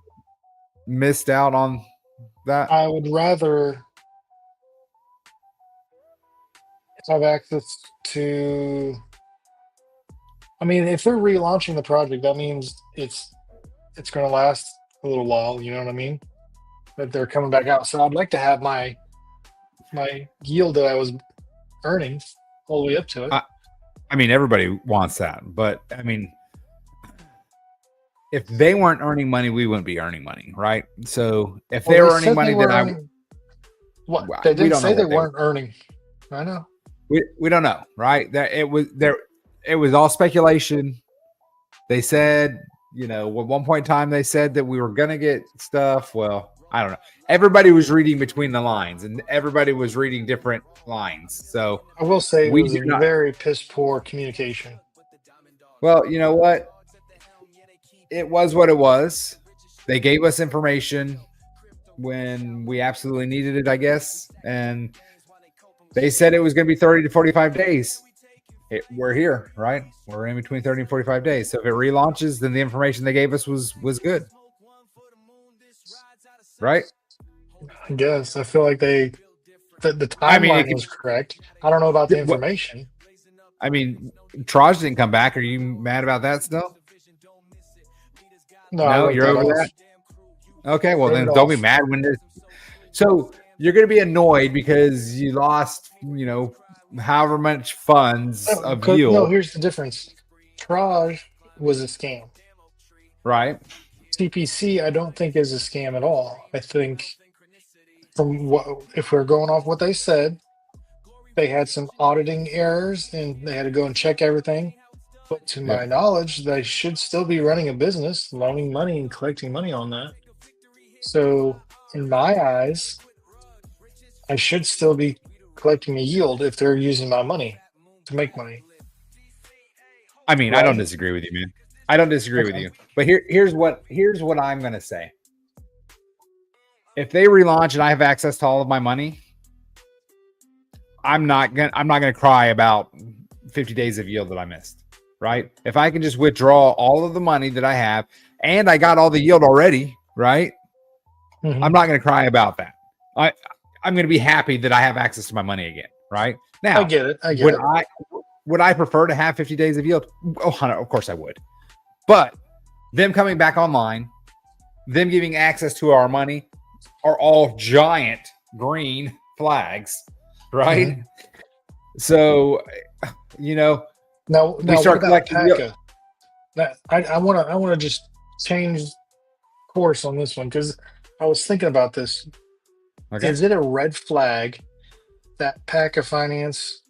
missed out on that? I would rather have access to. I mean, if they're relaunching the project, that means it's going to last a little while. You know what I mean? That they're coming back out. So I'd like to have my yield that I was earning all the way up to it. I mean, everybody wants that, but I mean, if they weren't earning money, we wouldn't be earning money, right? So if they were earning money, then what? They didn't say they weren't earning. I know. We don't know, right? That it was all speculation. They said you know, at one point in time they said that we were going to get stuff. Well, I don't know. Everybody was reading between the lines, and everybody was reading different lines. So I will say it we was do a not. very piss poor communication. Well, you know what? It was what it was. They gave us information when we absolutely needed it, I guess. And they said it was going to be 30 to 45 days. We're here, right? We're in between 30 and 45 days. So if it relaunches, then the information they gave us was good. Right? I guess. I feel like the timeline was correct. I don't know about the information. I mean, Traj didn't come back. Are you mad about that still? No, you're over that. Okay, well then don't be mad when this. So you're going to be annoyed because you lost, you know, however much funds of yield. No, here's the difference. Traj was a scam. Right. CPC, I don't think is a scam at all. I think from what, if we're going off what they said, they had some auditing errors and they had to go and check everything. But to my knowledge, they should still be running a business, loaning money and collecting money on that. So in my eyes, I should still be collecting a yield if they're using my money to make money. I mean, right? I don't disagree with you, man. I don't disagree with you. But here's what I'm going to say. If they relaunch and I have access to all of my money, I'm not going to cry about 50 days of yield that I missed, right? If I can just withdraw all of the money that I have and I got all the yield already, right? Mm-hmm. I'm not going to cry about that. I'm going to be happy that I have access to my money again, right? Now, I get it. Would I prefer to have 50 days of yield? Oh, of course I would. But them coming back online, them giving access to our money are all giant green flags, right? Mm-hmm. So, you know, now we start collecting. I want to just change course on this one because I was thinking about this. Okay. Is it a red flag that PACA Finance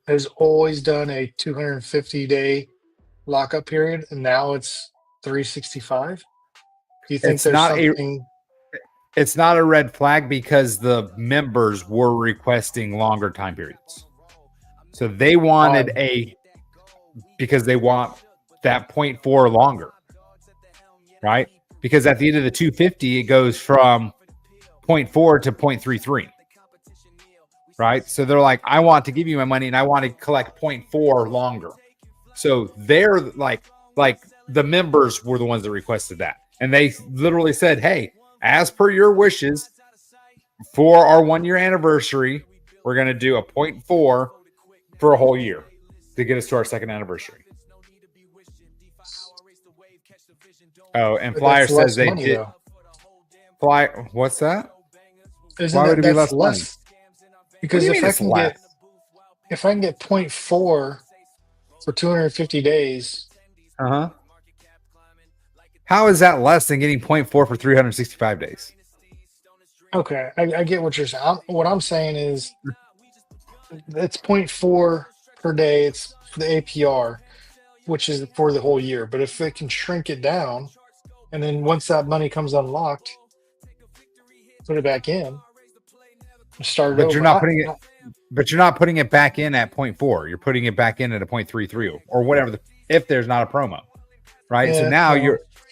has always done a 250-day lockup period and now it's 365? Do you think it's not a red flag because the members were requesting longer time periods. So they wanted because they want that 0.4 longer, right? Because at the end of the 250, it goes from 0.4 to 0.33, right? So they're like, I want to give you my money and I want to collect 0.4 longer. So they're like the members were the ones that requested that. And they literally said, hey, as per your wishes, for our 1 year anniversary, we're going to do a 0.4 for a whole year to get us to our second anniversary. Oh, and Flyer says they money, did. What's that? Why would it be less money? Because if I can get 0.4 for 250 days. How is that less than getting 0.4 for 365 days? Okay, I get what you're saying. What I'm saying is it's 0.4 per day. It's for the APR, which is for the whole year. But if they can shrink it down, and then once that money comes unlocked, put it back in, start it but over. You're not putting it back in at 0.4. You're putting it back in at a 0.33 or whatever. If there's not a promo, right? Yeah, so now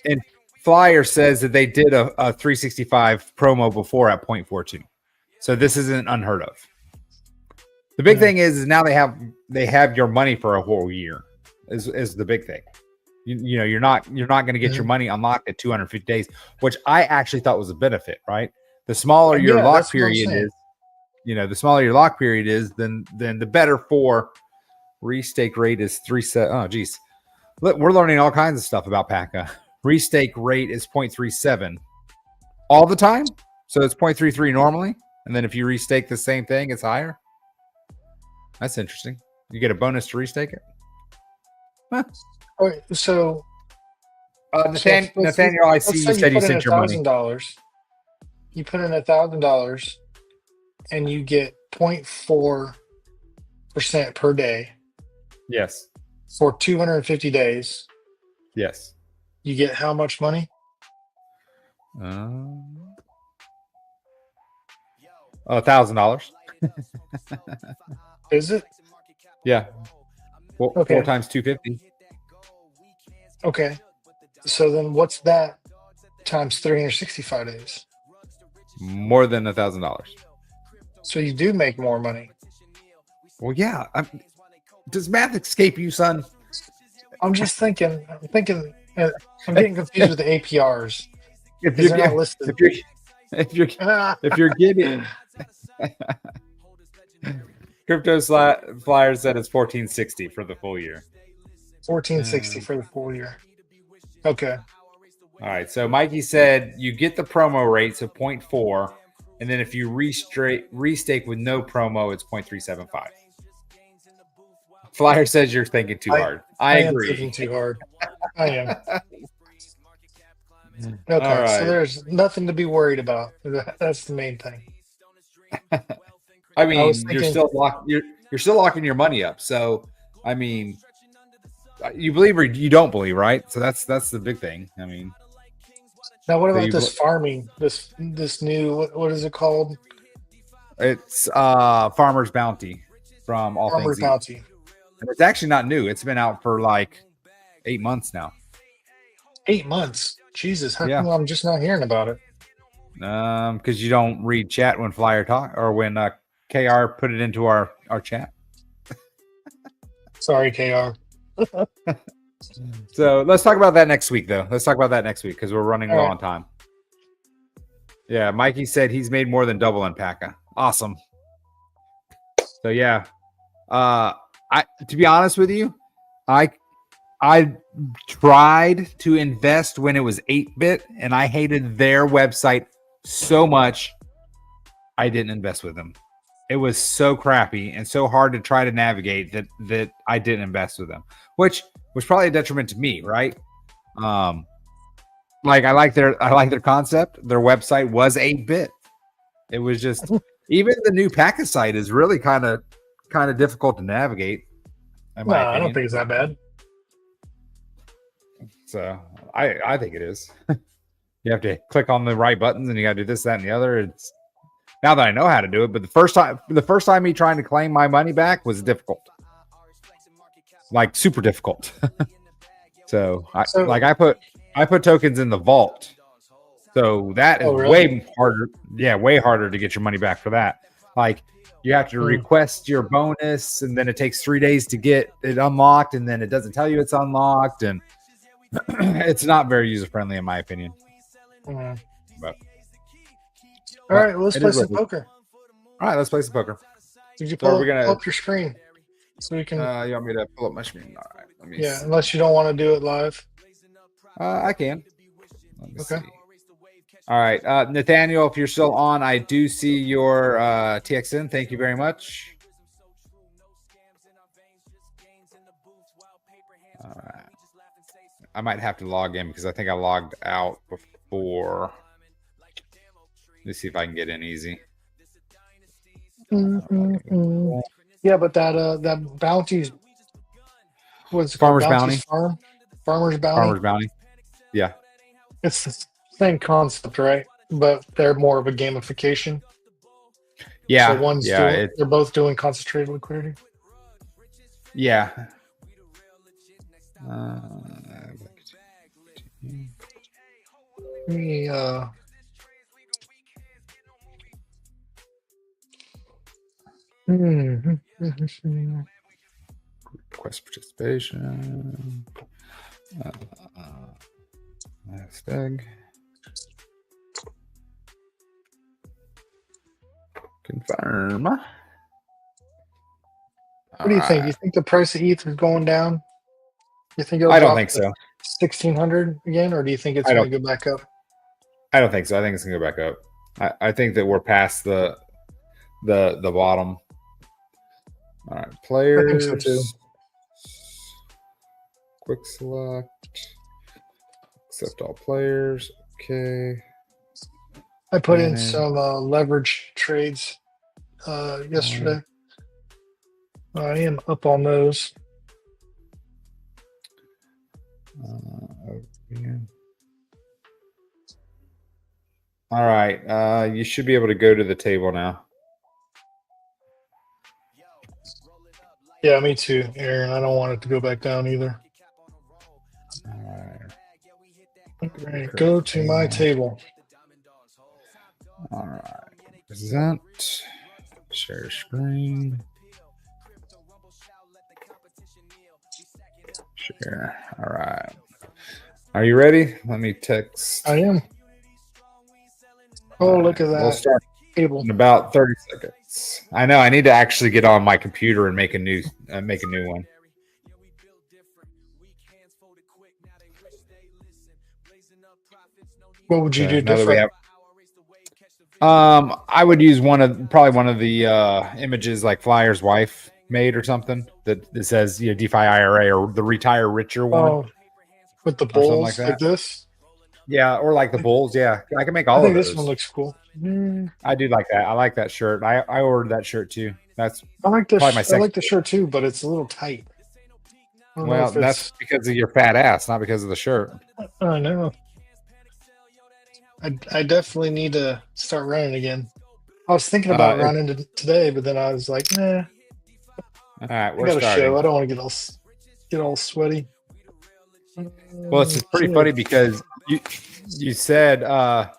and Flyer says that they did a 365 promo before at 0.42. So this isn't unheard of. The big thing is now they have your money for a whole year is the big thing. You know, you're not going to get your money unlocked at 250 days, which I actually thought was a benefit, right? The smaller your lock period is, the smaller your lock period is, then the better for restake rate is 3. Oh, geez. Look, we're learning all kinds of stuff about PACA. Restake rate is 0.37 all the time. So it's 0.33 normally. And then if you restake the same thing, it's higher. That's interesting. You get a bonus to restake it. Huh. All right, so Nathaniel, I see you said you sent your money. You put in $1,000 and you get 0.4% per day. Yes. For 250 days. Yes. you get how much money? $1,000. Is it? Yeah. Okay. 4 times 250. Okay. So then what's that times 365 days? More than $1,000. So you do make more money. Well, yeah. Does math escape you, son? I'm just thinking. I'm getting confused with the APRs. If They're not listed. if you're getting Crypto Flyer said it's 1460 for the full year. 1460 for the full year. Okay. All right. So Mikey said you get the promo rates of 0.4, and then if you restake with no promo, it's 0.375. Flyer says you're thinking too hard. I agree. am thinking too hard. I am. Okay, All right. so there's nothing to be worried about. That's the main thing. I mean, you're still locking your money up. So, I mean, you believe or you don't believe, right? So that's the big thing. I mean, now what about this farming? This new what is it called? It's Farmer's Bounty from All Farmer's Things Bounty. And it's actually not new. It's been out for like 8 months now. 8 months. Jesus, how come I'm just not hearing about it? Because you don't read chat when Flyer talk or when KR put it into our chat. Sorry, KR. So let's talk about that next week, though. Let's talk about that next week because we're running low on time. Yeah, Mikey said he's made more than double in PACA. Awesome. So yeah, to be honest with you, I tried to invest when it was 8-bit, and I hated their website so much. I didn't invest with them. It was so crappy and so hard to try to navigate that I didn't invest with them, which was probably a detriment to me, right? Like I like their concept. Their website was 8-bit. It was just even the new PACA site is really kind of difficult to navigate. No, I don't think it's that bad. So I think it is. You have to click on the right buttons and you got to do this, that, and the other. It's now that I know how to do it, but the first time me trying to claim my money back was difficult, like super difficult. I put tokens in the vault, so that is way harder. Yeah, way harder to get your money back for that. Like you have to request your bonus, and then it takes 3 days to get it unlocked, and then it doesn't tell you it's unlocked, and it's not very user friendly in my opinion. But all right, let's play some poker. All right, let's play some poker. Did you pull up your screen so we can? You want me to pull up my screen? All right, let me. Yeah, unless you don't want to do it live. I can. Let me see. All right, Nathaniel, if you're still on, I do see your TXN. Thank you very much. All right. I might have to log in because I think I logged out before. Let's see if I can get in easy. Yeah, but that bounty's what's Farmer's Bounty. Farmer's Bounty. Farmer's Bounty. Yeah. It's the same concept, right? But they're more of a gamification. Yeah. So they're both doing concentrated liquidity. Yeah. Request participation. Hashtag. Confirm. What do you think? You think the price of ETH is going down? You think I don't think so. 1,600 again, or do you think it's going to go back up? I don't think so. I think it's going to go back up. I think that we're past the bottom. All right, players. I think so too. Quick select. Accept all players. Okay. I put in some leverage trades yesterday. I am up on those. All right. You should be able to go to the table now. Yeah, me too, Aaron. I don't want it to go back down either. All right, go to my table. All right. Present. Share screen. Share. All right. Are you ready? Let me text. I am. Oh, look at that. We'll start table in about 30 seconds. I know. I need to actually get on my computer and make a new one. What would you do different? I would use probably one of the images like Flyer's wife made or something that says DeFi-IRA or the retire richer one. Oh, with the bowls like this? Yeah, or like the bulls. Yeah, I can make all of those. This one looks cool. I do like that. I like that shirt. I ordered that shirt too. I like the shirt too, but it's a little tight. Well, that's because of your fat ass, not because of the shirt. I know. I definitely need to start running again. I was thinking about running today, but then I was like, nah. All right, I got a show. I don't want to get all sweaty. Well, it's pretty funny because you said, oh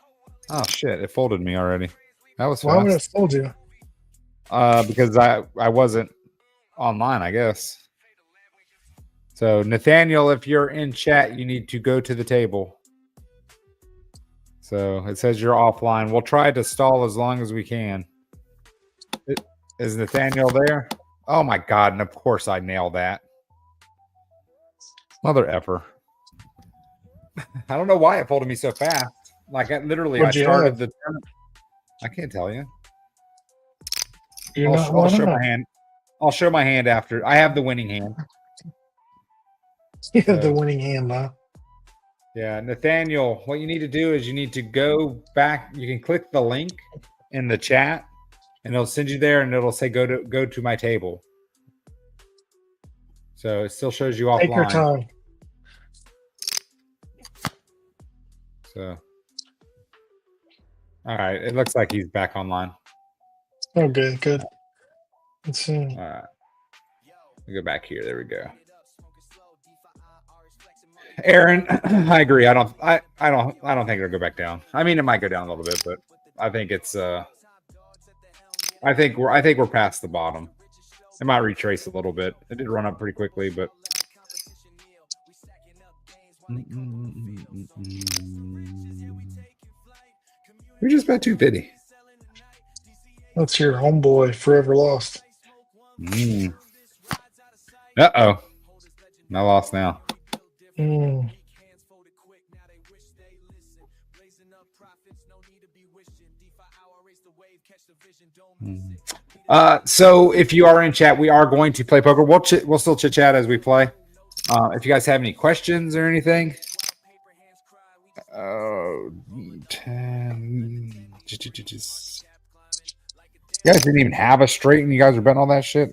shit, it folded me already. That was fast. Why would it fold you? Because I wasn't online, I guess. So Nathaniel, if you're in chat, you need to go to the table. So it says you're offline. We'll try to stall as long as we can. Is Nathaniel there? Oh my God. And of course I nailed that. Mother effer. I don't know why it folded me so fast. Like I started the tournament. I can't tell you. I'll show my hand. I'll show my hand after. I have the winning hand. You have the winning hand, huh? Yeah, Nathaniel, what you need to do is you need to go back. You can click the link in the chat, and it'll send you there, and it'll say go to my table. So it still shows you offline. Take your time. So, all right, it looks like he's back online. Oh, good. Let's see. All right, we go back here. There we go. Aaron, I agree. I don't think it'll go back down. I mean, it might go down a little bit, but I think it's I think we're past the bottom. It might retrace a little bit. It did run up pretty quickly, but we just bet 250. That's your homeboy, forever lost. Uh-oh. I lost now. So if you are in chat, we are going to play poker. We'll still chit chat as we play. If you guys have any questions or anything, 10. You guys didn't even have a straight, and you guys were betting all that shit.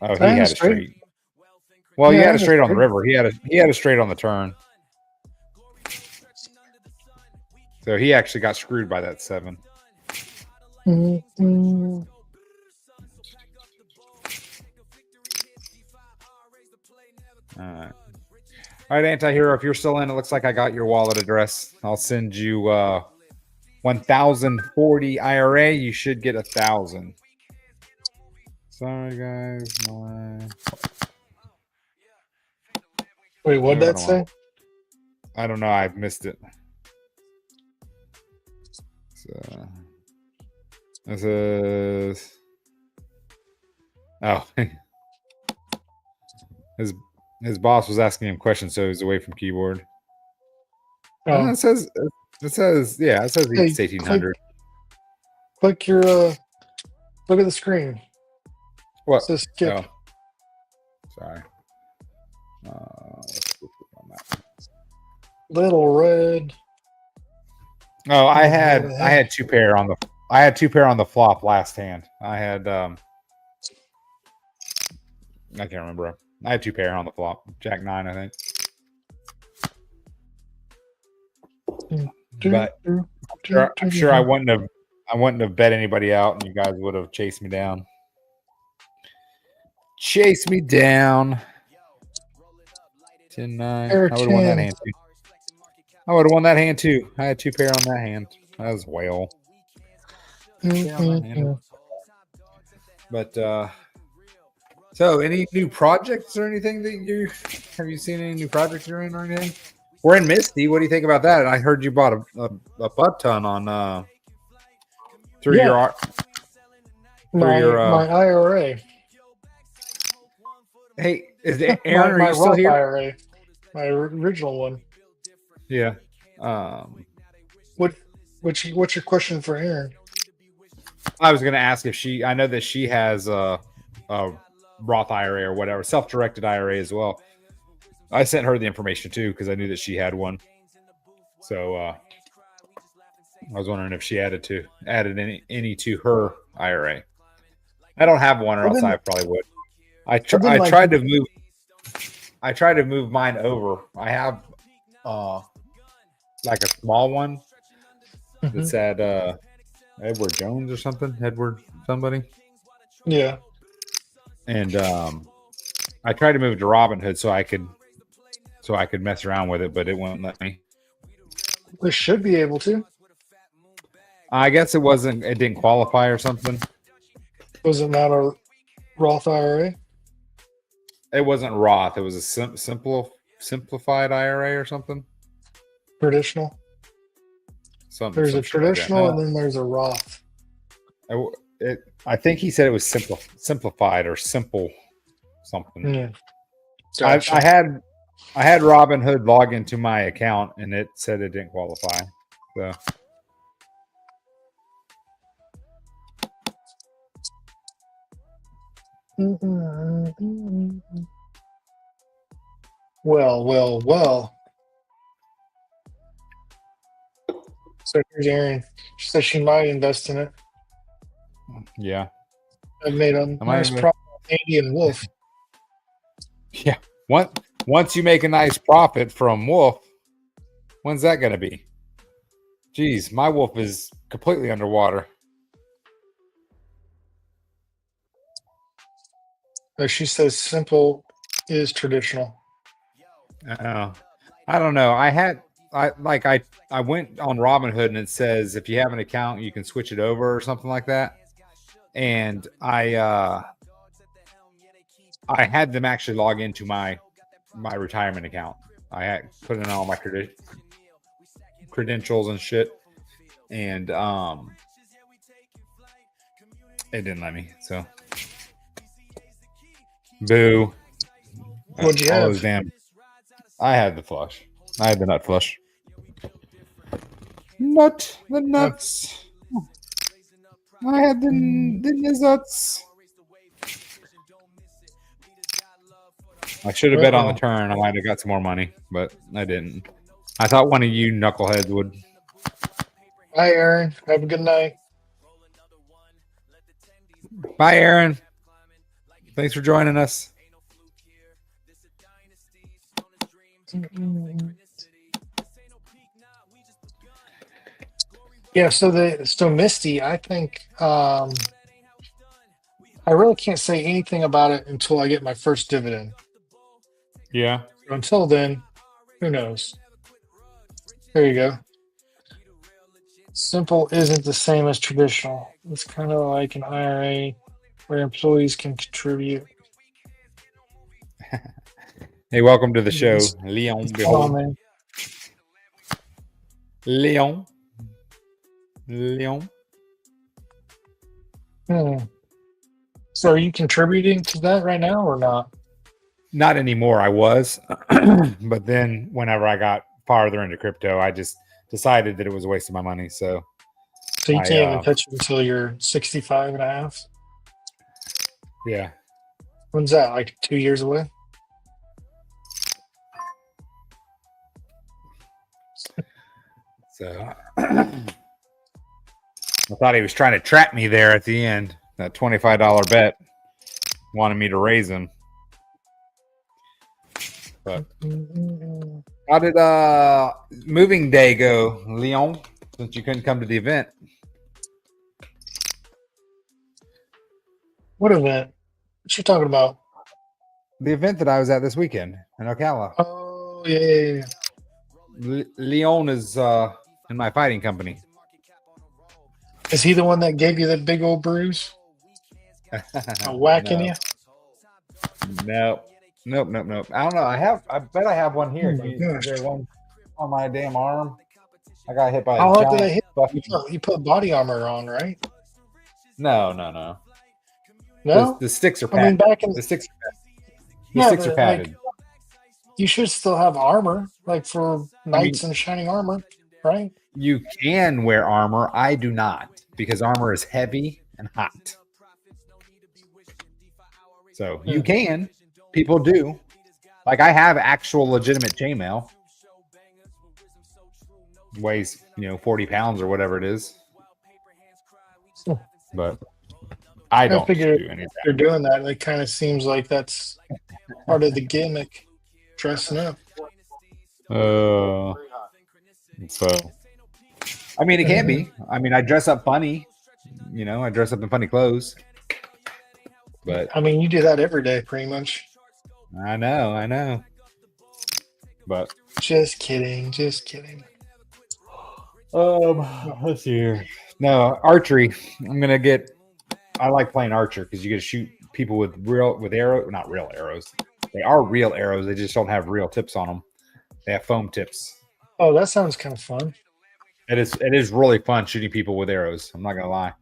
Oh, he had a straight. Well, he had a straight on the river. He had a straight on the turn. So he actually got screwed by that 7. All right, Anti-Hero, if you're still in, it looks like I got your wallet address. I'll send you 1,040 IRA. You should get 1,000. Sorry, guys. Wait, what did that say? I don't know. I missed it. So this is his boss was asking him questions, so he's away from keyboard. Oh, it says he's 1,800. Click your look at the screen. What? It says skip. Oh. Sorry. Let's click on that. Little red. Oh, I had 2 pair on the flop last hand. I had I can't remember. I had 2 pair on the flop. Jack 9, I think. But I'm sure I wouldn't have bet anybody out, and you guys would have chased me down. Chase me down. 10-9. I would have won that hand too. I would have won that hand too. I had 2 pair on that hand as well. But so any new projects or anything that have you seen any new projects you're in or anything? We're in Misty. What do you think about that? I heard you bought a butt ton on through your my IRA. Hey, is Aaron? my are you still Roth here? IRA, my original one. Yeah. What's your question for Aaron? I was going to ask if she. I know that she has a Roth IRA or whatever, self-directed IRA as well. I sent her the information too because I knew that she had one. So I was wondering if she added any to her IRA. I don't have one, or else I probably would. I tried to move. I tried to move mine over. I have like a small one that said Edward Jones or something. Edward somebody. Yeah. And I tried to move it to Robinhood so I could mess around with it, but it won't let me. We should be able to. I guess it didn't qualify or something. Was it not a Roth IRA? It wasn't Roth. It was a simplified IRA or something. Traditional. There's a traditional and then there's a Roth. I think he said it was simplified or simple something. Yeah. Gotcha. I had Robinhood log into my account and it said it didn't qualify. So Well. So here's Erin. She said she might invest in it. yeah. I've made a nice profit on Andy and Wolf. Yeah. Once you make a nice profit from Wolf, when's that going to be? Geez, my Wolf is completely underwater. She says simple is traditional. I don't know. I went on Robinhood and it says if you have an account, you can switch it over or something like that. And I had them actually log into my retirement account. I had put in all my credentials and shit, and it didn't let me. So, boo. What'd you have? I had the flush. I had the nut flush. Not the nuts. I had the nuts. I should have bet on the turn. I might have got some more money, but I didn't. I thought one of you knuckleheads would. Bye, Aaron. Have a good night. Bye, Aaron. Thanks for joining us. Yeah, so Misty, I think I really can't say anything about it until I get my first dividend. Yeah. Until then, who knows? There you go. Simple isn't the same as traditional. It's kind of like an IRA where employees can contribute. Hey, welcome to the show, Leon. Leon. So are you contributing to that right now or not? Not anymore. I was, but then whenever I got farther into crypto, I just decided that it was a waste of my money. So you can't even touch it until you're 65 and a half? Yeah. When's that? Like 2 years away? So I thought he was trying to trap me there at the end. That $25 bet, wanted me to raise him. But How did moving day go, Leon? Since you couldn't come to the event. What event? What you talking about? The event that I was at this weekend in Ocala. Oh yeah. Leon is in my fighting company. Is he the one that gave you that big old bruise? Whacking No. you? Nope. I don't know. I bet I have one here. Oh my Is there gosh. one on my damn arm? I got hit by How a hard did I giant hit? fucking. You put body armor on, right? No. No? The sticks are I mean, padded. back in The sticks yeah, are but like padded. you should still have armor, like for I mean, knights in shining armor, right? you can wear armor. I do not because armor is heavy and hot. So you can. People do. Like I have actual legitimate chainmail. Weighs 40 pounds or whatever it is. But I don't figure do any of you're doing that. It kind of seems like that's part of the gimmick, dressing up. that. So I mean, it can be. I mean, I dress up funny. I dress up in funny clothes. But I mean, you do that every day, pretty much. I know. But Just kidding. let's see here. No, archery. I like playing archer because you get to shoot people with arrows, not real arrows. They are real arrows. They just don't have real tips on them. They have foam tips. Oh, that sounds kind of fun. It is really fun shooting people with arrows. I'm not gonna lie.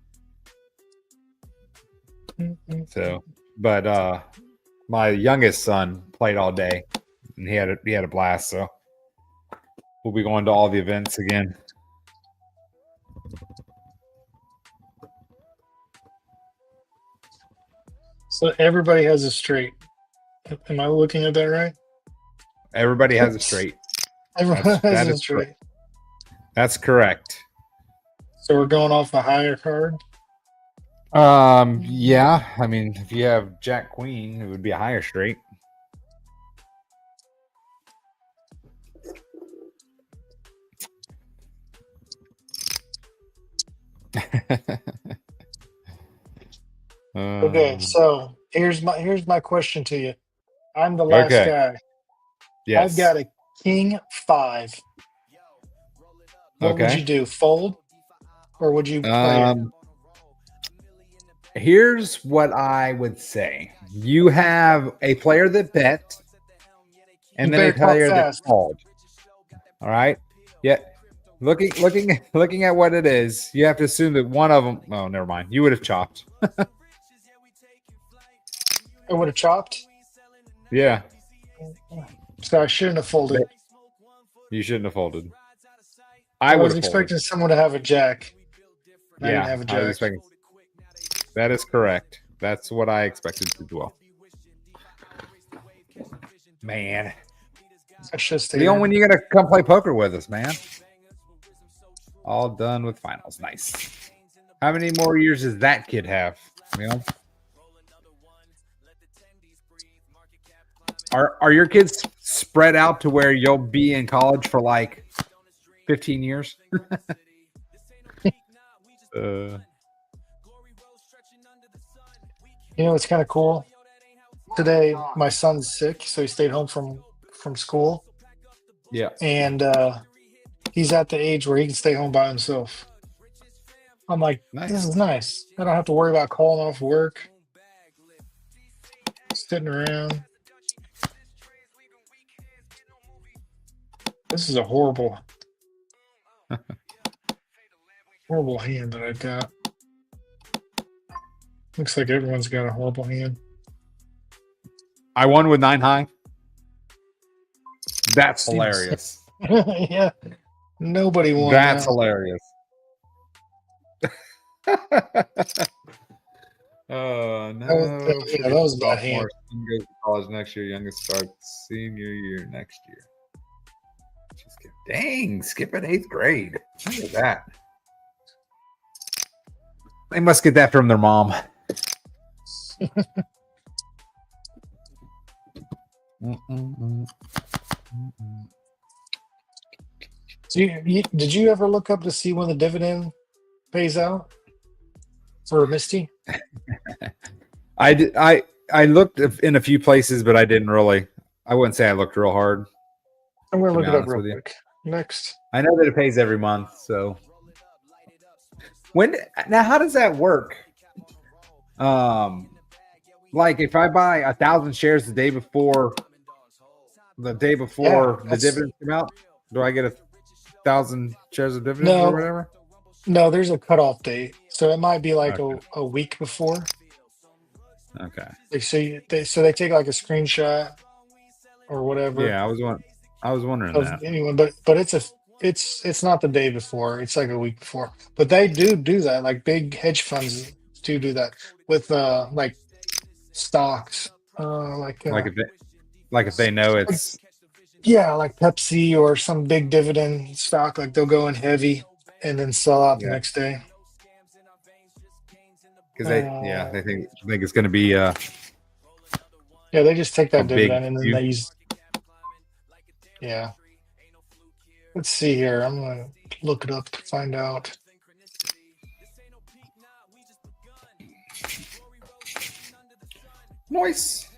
So, but my youngest son played all day, and he had a blast. So we'll be going to all the events again. So everybody has a straight. Am I looking at that right? Everybody has a straight. Everyone That has a is straight. That's correct. So we're going off the higher card. Yeah. I mean, if you have Jack Queen, it would be a higher straight. Okay, so here's my question to you. I'm the last guy. Yes. I've got a king 5. What would you do? Fold, or would you play it? Here's what I would say. You have a player that bet, and then a player that called. All right. Yeah. Looking at what it is, you have to assume that one of them. Oh, never mind. You would have chopped. I would have chopped. Yeah. So I shouldn't have folded. You shouldn't have folded. I was expecting someone to have a jack. I didn't have a jack. I was expecting. That is correct. That's what I expected as well. Man. Leon, when you gonna come play poker with us, man? All done with finals. Nice. How many more years does that kid have? Leon? Are your kids spread out to where you'll be in college for like 15 years? It's kind of cool. Today, my son's sick, so he stayed home from school. Yeah. And he's at the age where he can stay home by himself. I'm like, This is nice. I don't have to worry about calling off work, sitting around. This is a horrible hand that I've got. Looks like everyone's got a horrible hand. I won with 9 high. That's hilarious. Yeah. Nobody won. That's hilarious. Oh, no. That was a bad hand. Son goes to college next year. Youngest starts senior year next year. Dang, skipping 8th grade. Look at that. They must get that from their mom. So did you ever look up to see when the dividend pays out for Misty? I did. I looked in a few places, but I didn't really. I wouldn't say I looked real hard. I'm going to look be it up honest real with you. quick. Next. I know that it pays every month. So now, how does that work? Like if I buy 1,000 shares the day before the dividends come out, do I get 1,000 shares of dividends or whatever? No, there's a cutoff date, so it might be like a week before. Okay. Like so they take like a screenshot or whatever. Yeah, I was wondering Of that. anyone, but it's not the day before. It's like a week before. But they do that. Like big hedge funds do that with like stocks. Like If they know it's yeah, like Pepsi or some big dividend stock. Like they'll go in heavy and then sell out the next day. Because they think it's going to be yeah, they just take that big dividend and then they use. Yeah. Let's see here. I'm gonna look it up to find out. Nice.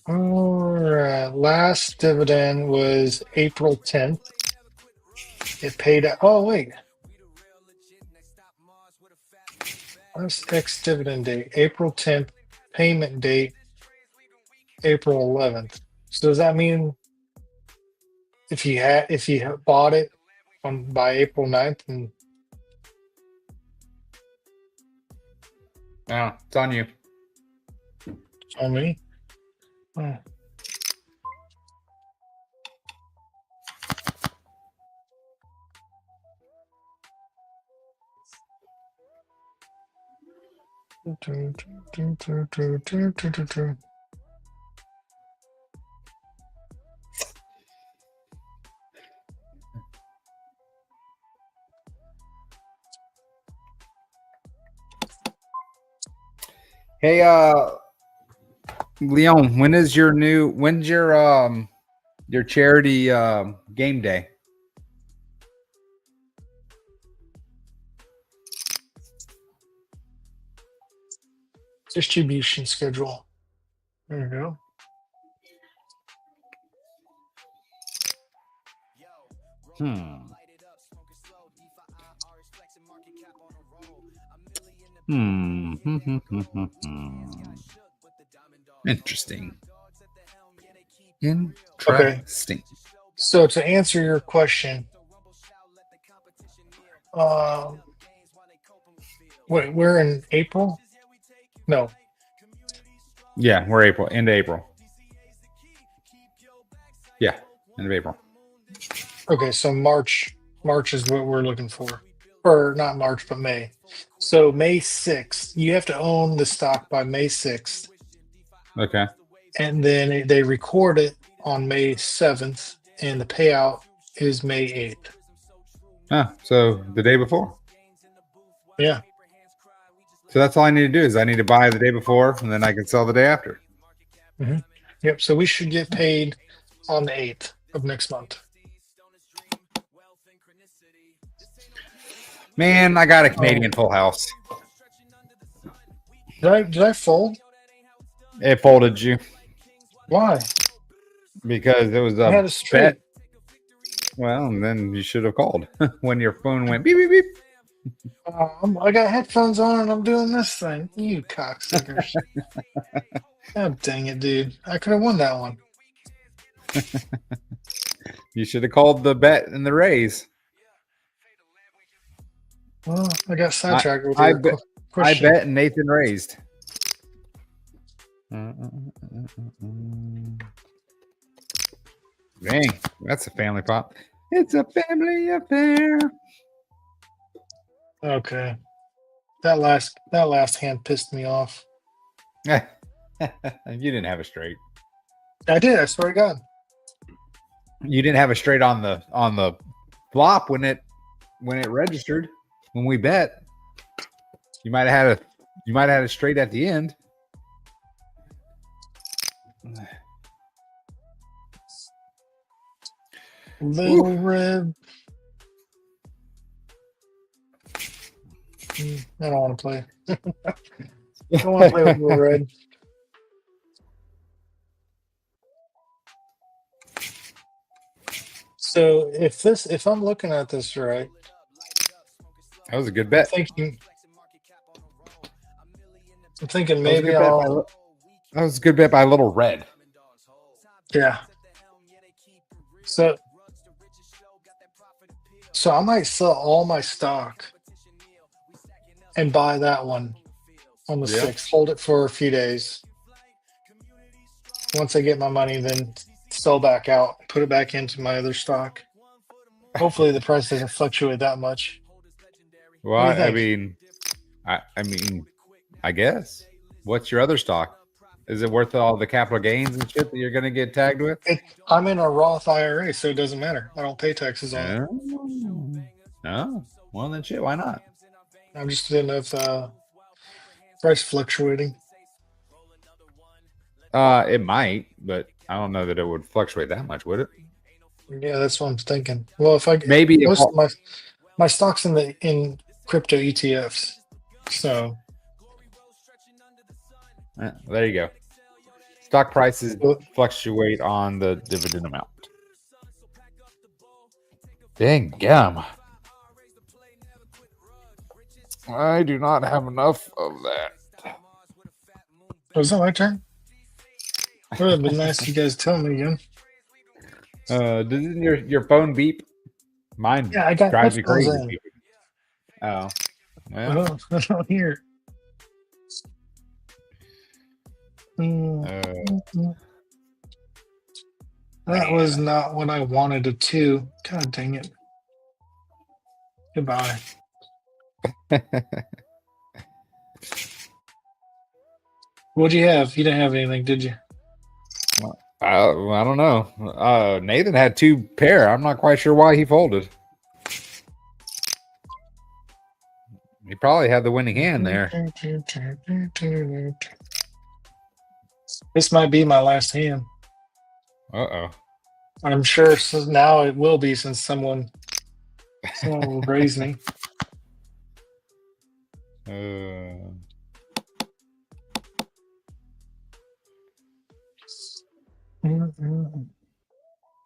All right. Last dividend was April 10th. It paid out. Oh, wait. Last ex-dividend date, April 10th. Payment date, April 11th. So does that mean if you bought it by April 9th and Oh, it's on you. on me? Oh. Hey, Leon, when's your charity game day? Distribution schedule. There you go. Interesting. Okay. So to answer your question, wait, we're in April? No. Yeah, we're end of April. Yeah, end of April. Okay, so March is what we're looking for. Or not March, but May. So May 6th, you have to own the stock by May 6th. Okay. And then they record it on May 7th, and the payout is May 8th. So the day before. Yeah. So that's all I need to do is I need to buy the day before, and then I can sell the day after. Mm-hmm. Yep. So we should get paid on the 8th of next month. Man, I got a Canadian full house. Did I fold? It folded you. Why? Because it was I had a straight. bet. Well, and then you should have called when your phone went beep, beep, beep. I got headphones on and I'm doing this thing. You cocksuckers. God dang it, dude. I could have won that one. You should have called the bet and the raise. Well, I got sidetracked with I your question. I bet and Nathan raised. Dang, that's a family pop. It's a family affair. Okay. That last hand pissed me off. You didn't have a straight. I did, I swear to God. You didn't have a straight on the flop when it registered when we bet. You might have had a straight at the end. Little Red. I don't want to play. I don't want to play with Little Red. So if I'm looking at this right, That was a good bet. I'm thinking maybe I'll. That was a good bet by Little Red. Yeah. So I might sell all my stock and buy that one on the 6th. Hold it for a few days. Once I get my money, then sell back out, put it back into my other stock. Hopefully the price doesn't fluctuate that much. Well, I mean, I guess. What's your other stock? Is it worth all the capital gains and shit that you're going to get tagged with? I'm in a Roth IRA, so it doesn't matter. I don't pay taxes on it. No? Well, then shit, why not? I'm just in of price fluctuating. It might, but I don't know that it would fluctuate that much, would it? Yeah, that's what I'm thinking. Well, if I maybe most of my stocks in crypto ETFs, so there you go. Stock prices fluctuate on the dividend amount. Dang gum. I do not have enough of that. Was that my turn? It would have been nice if you guys tell me again. Didn't your phone beep? Mine I got drives me crazy. Oh. Well. I don't hear that was not what I wanted it to. God dang it. Goodbye. What'd you have? You didn't have anything, did you? I don't know. Nathan had 2 pair. I'm not quite sure why he folded. He probably had the winning hand there. This might be my last hand. Uh-oh. I'm sure now it will be, since someone will raise me.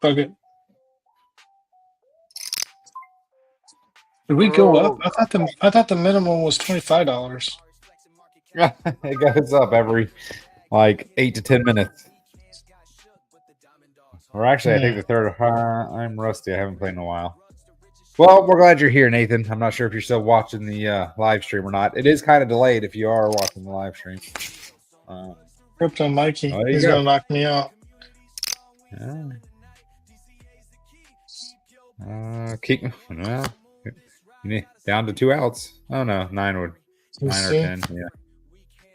Fuck it. Did we go up? I thought the minimum was $25. It goes up every like 8 to 10 minutes. Or actually, I think the third. I'm rusty. I haven't played in a while. Well, we're glad you're here, Nathan. I'm not sure if you're still watching the live stream or not. It is kind of delayed if you are watching the live stream. Crypto Mikey is going to knock me out. Keep down to 2 outs. Oh no, 9 or 10. Yeah.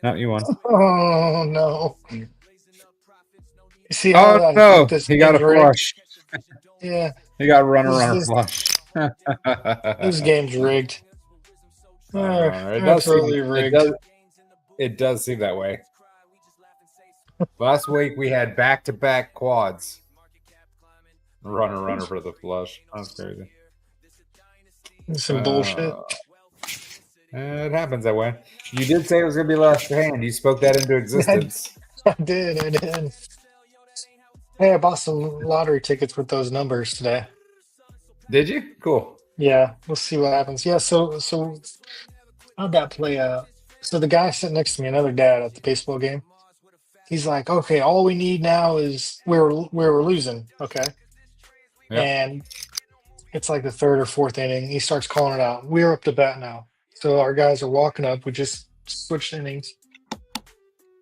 No, you won. Oh no. See how no, he got a flush. Yeah. He got runner flush. This game's rigged. Absolutely rigged. It does seem that way. Last week we had back-to-back quads. Runner for the flush. That's crazy. Some bullshit. It happens that way. You did say it was going to be last hand. You spoke that into existence. I did. Hey, I bought some lottery tickets with those numbers today. Did you? Cool. Yeah, we'll see what happens. Yeah, so how'd that play out? So the guy sitting next to me, another dad at the baseball game, he's like, okay, all we need now is we're losing. Okay. Yep. And it's like the 3rd or 4th inning. He starts calling it out. We're up to bat now. So our guys are walking up. We just switched innings.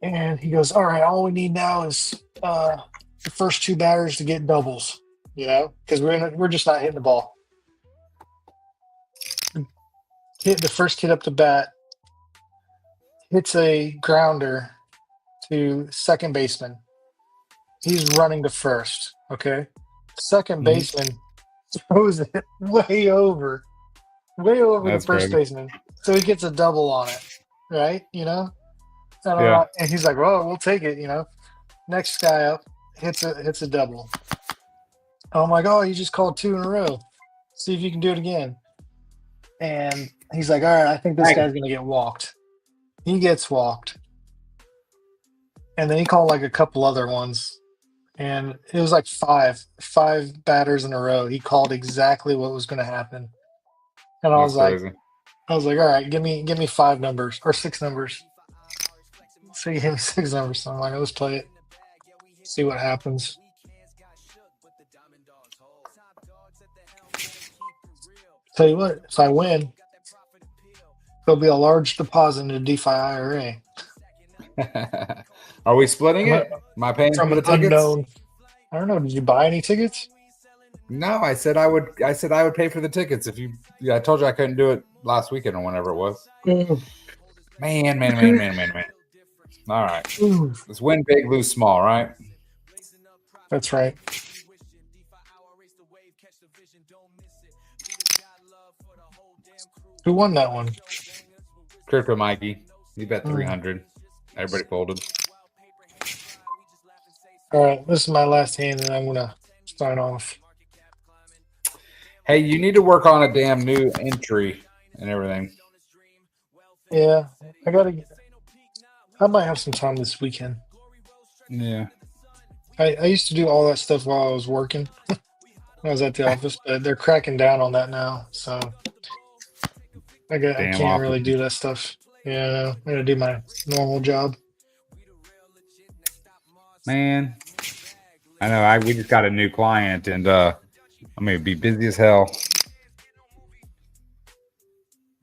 And he goes, all right, all we need now is the first 2 batters to get doubles, because we're just not hitting the ball. Hit the first kid up to bat, hits a grounder to second baseman. He's running to first, okay? Second baseman throws it way over the first baseman. So he gets a double on it, right? And he's like, well, we'll take it, Next guy up hits a double. I'm like, oh, you just called 2 in a row. See if you can do it again. And he's like, all right, I think this guy's going to get walked. He gets walked. And then he called like a couple other ones. And it was like five batters in a row. He called exactly what was going to happen. And That's crazy. I was like, all right, give me 5 numbers or 6 numbers. So he gave me 6 numbers. So I'm like, let's play it. See what happens. Tell you what, if I win, there'll be a large deposit into DeFi-IRA. Are we splitting it? Am I paying From for the an tickets? unknown. I don't know. Did you buy any tickets? No, I said I would. I said I would pay for the tickets if you. Yeah, I told you I couldn't do it last weekend or whenever it was. Man. All right, let's win big, lose small, right? That's right. Who won that one? Crypto Mikey, he bet 300. Everybody folded. All right, this is my last hand, and I'm gonna sign off. Hey, you need to work on a damn new entry and everything. Yeah, I might have some time this weekend. Yeah. I used to do all that stuff while I was working. I was at the office, but they're cracking down on that now. So I can't really do that stuff. Yeah, I'm gonna do my normal job. Man, I know. We just got a new client, and I'm gonna be busy as hell.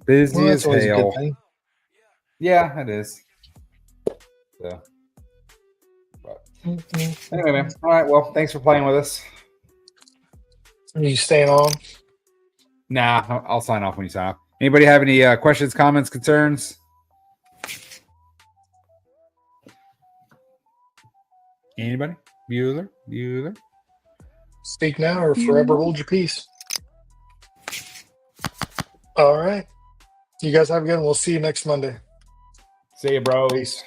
Busy as always a good hell. thing. Yeah, it is. So, but anyway, man. All right. Well, thanks for playing with us. Are you staying on? Nah, I'll sign off when you sign off. Anybody have any questions, comments, concerns? Anybody? Bueller? Speak now or forever hold your peace. All right. You guys have a good one. We'll see you next Monday. See you, bro. Peace.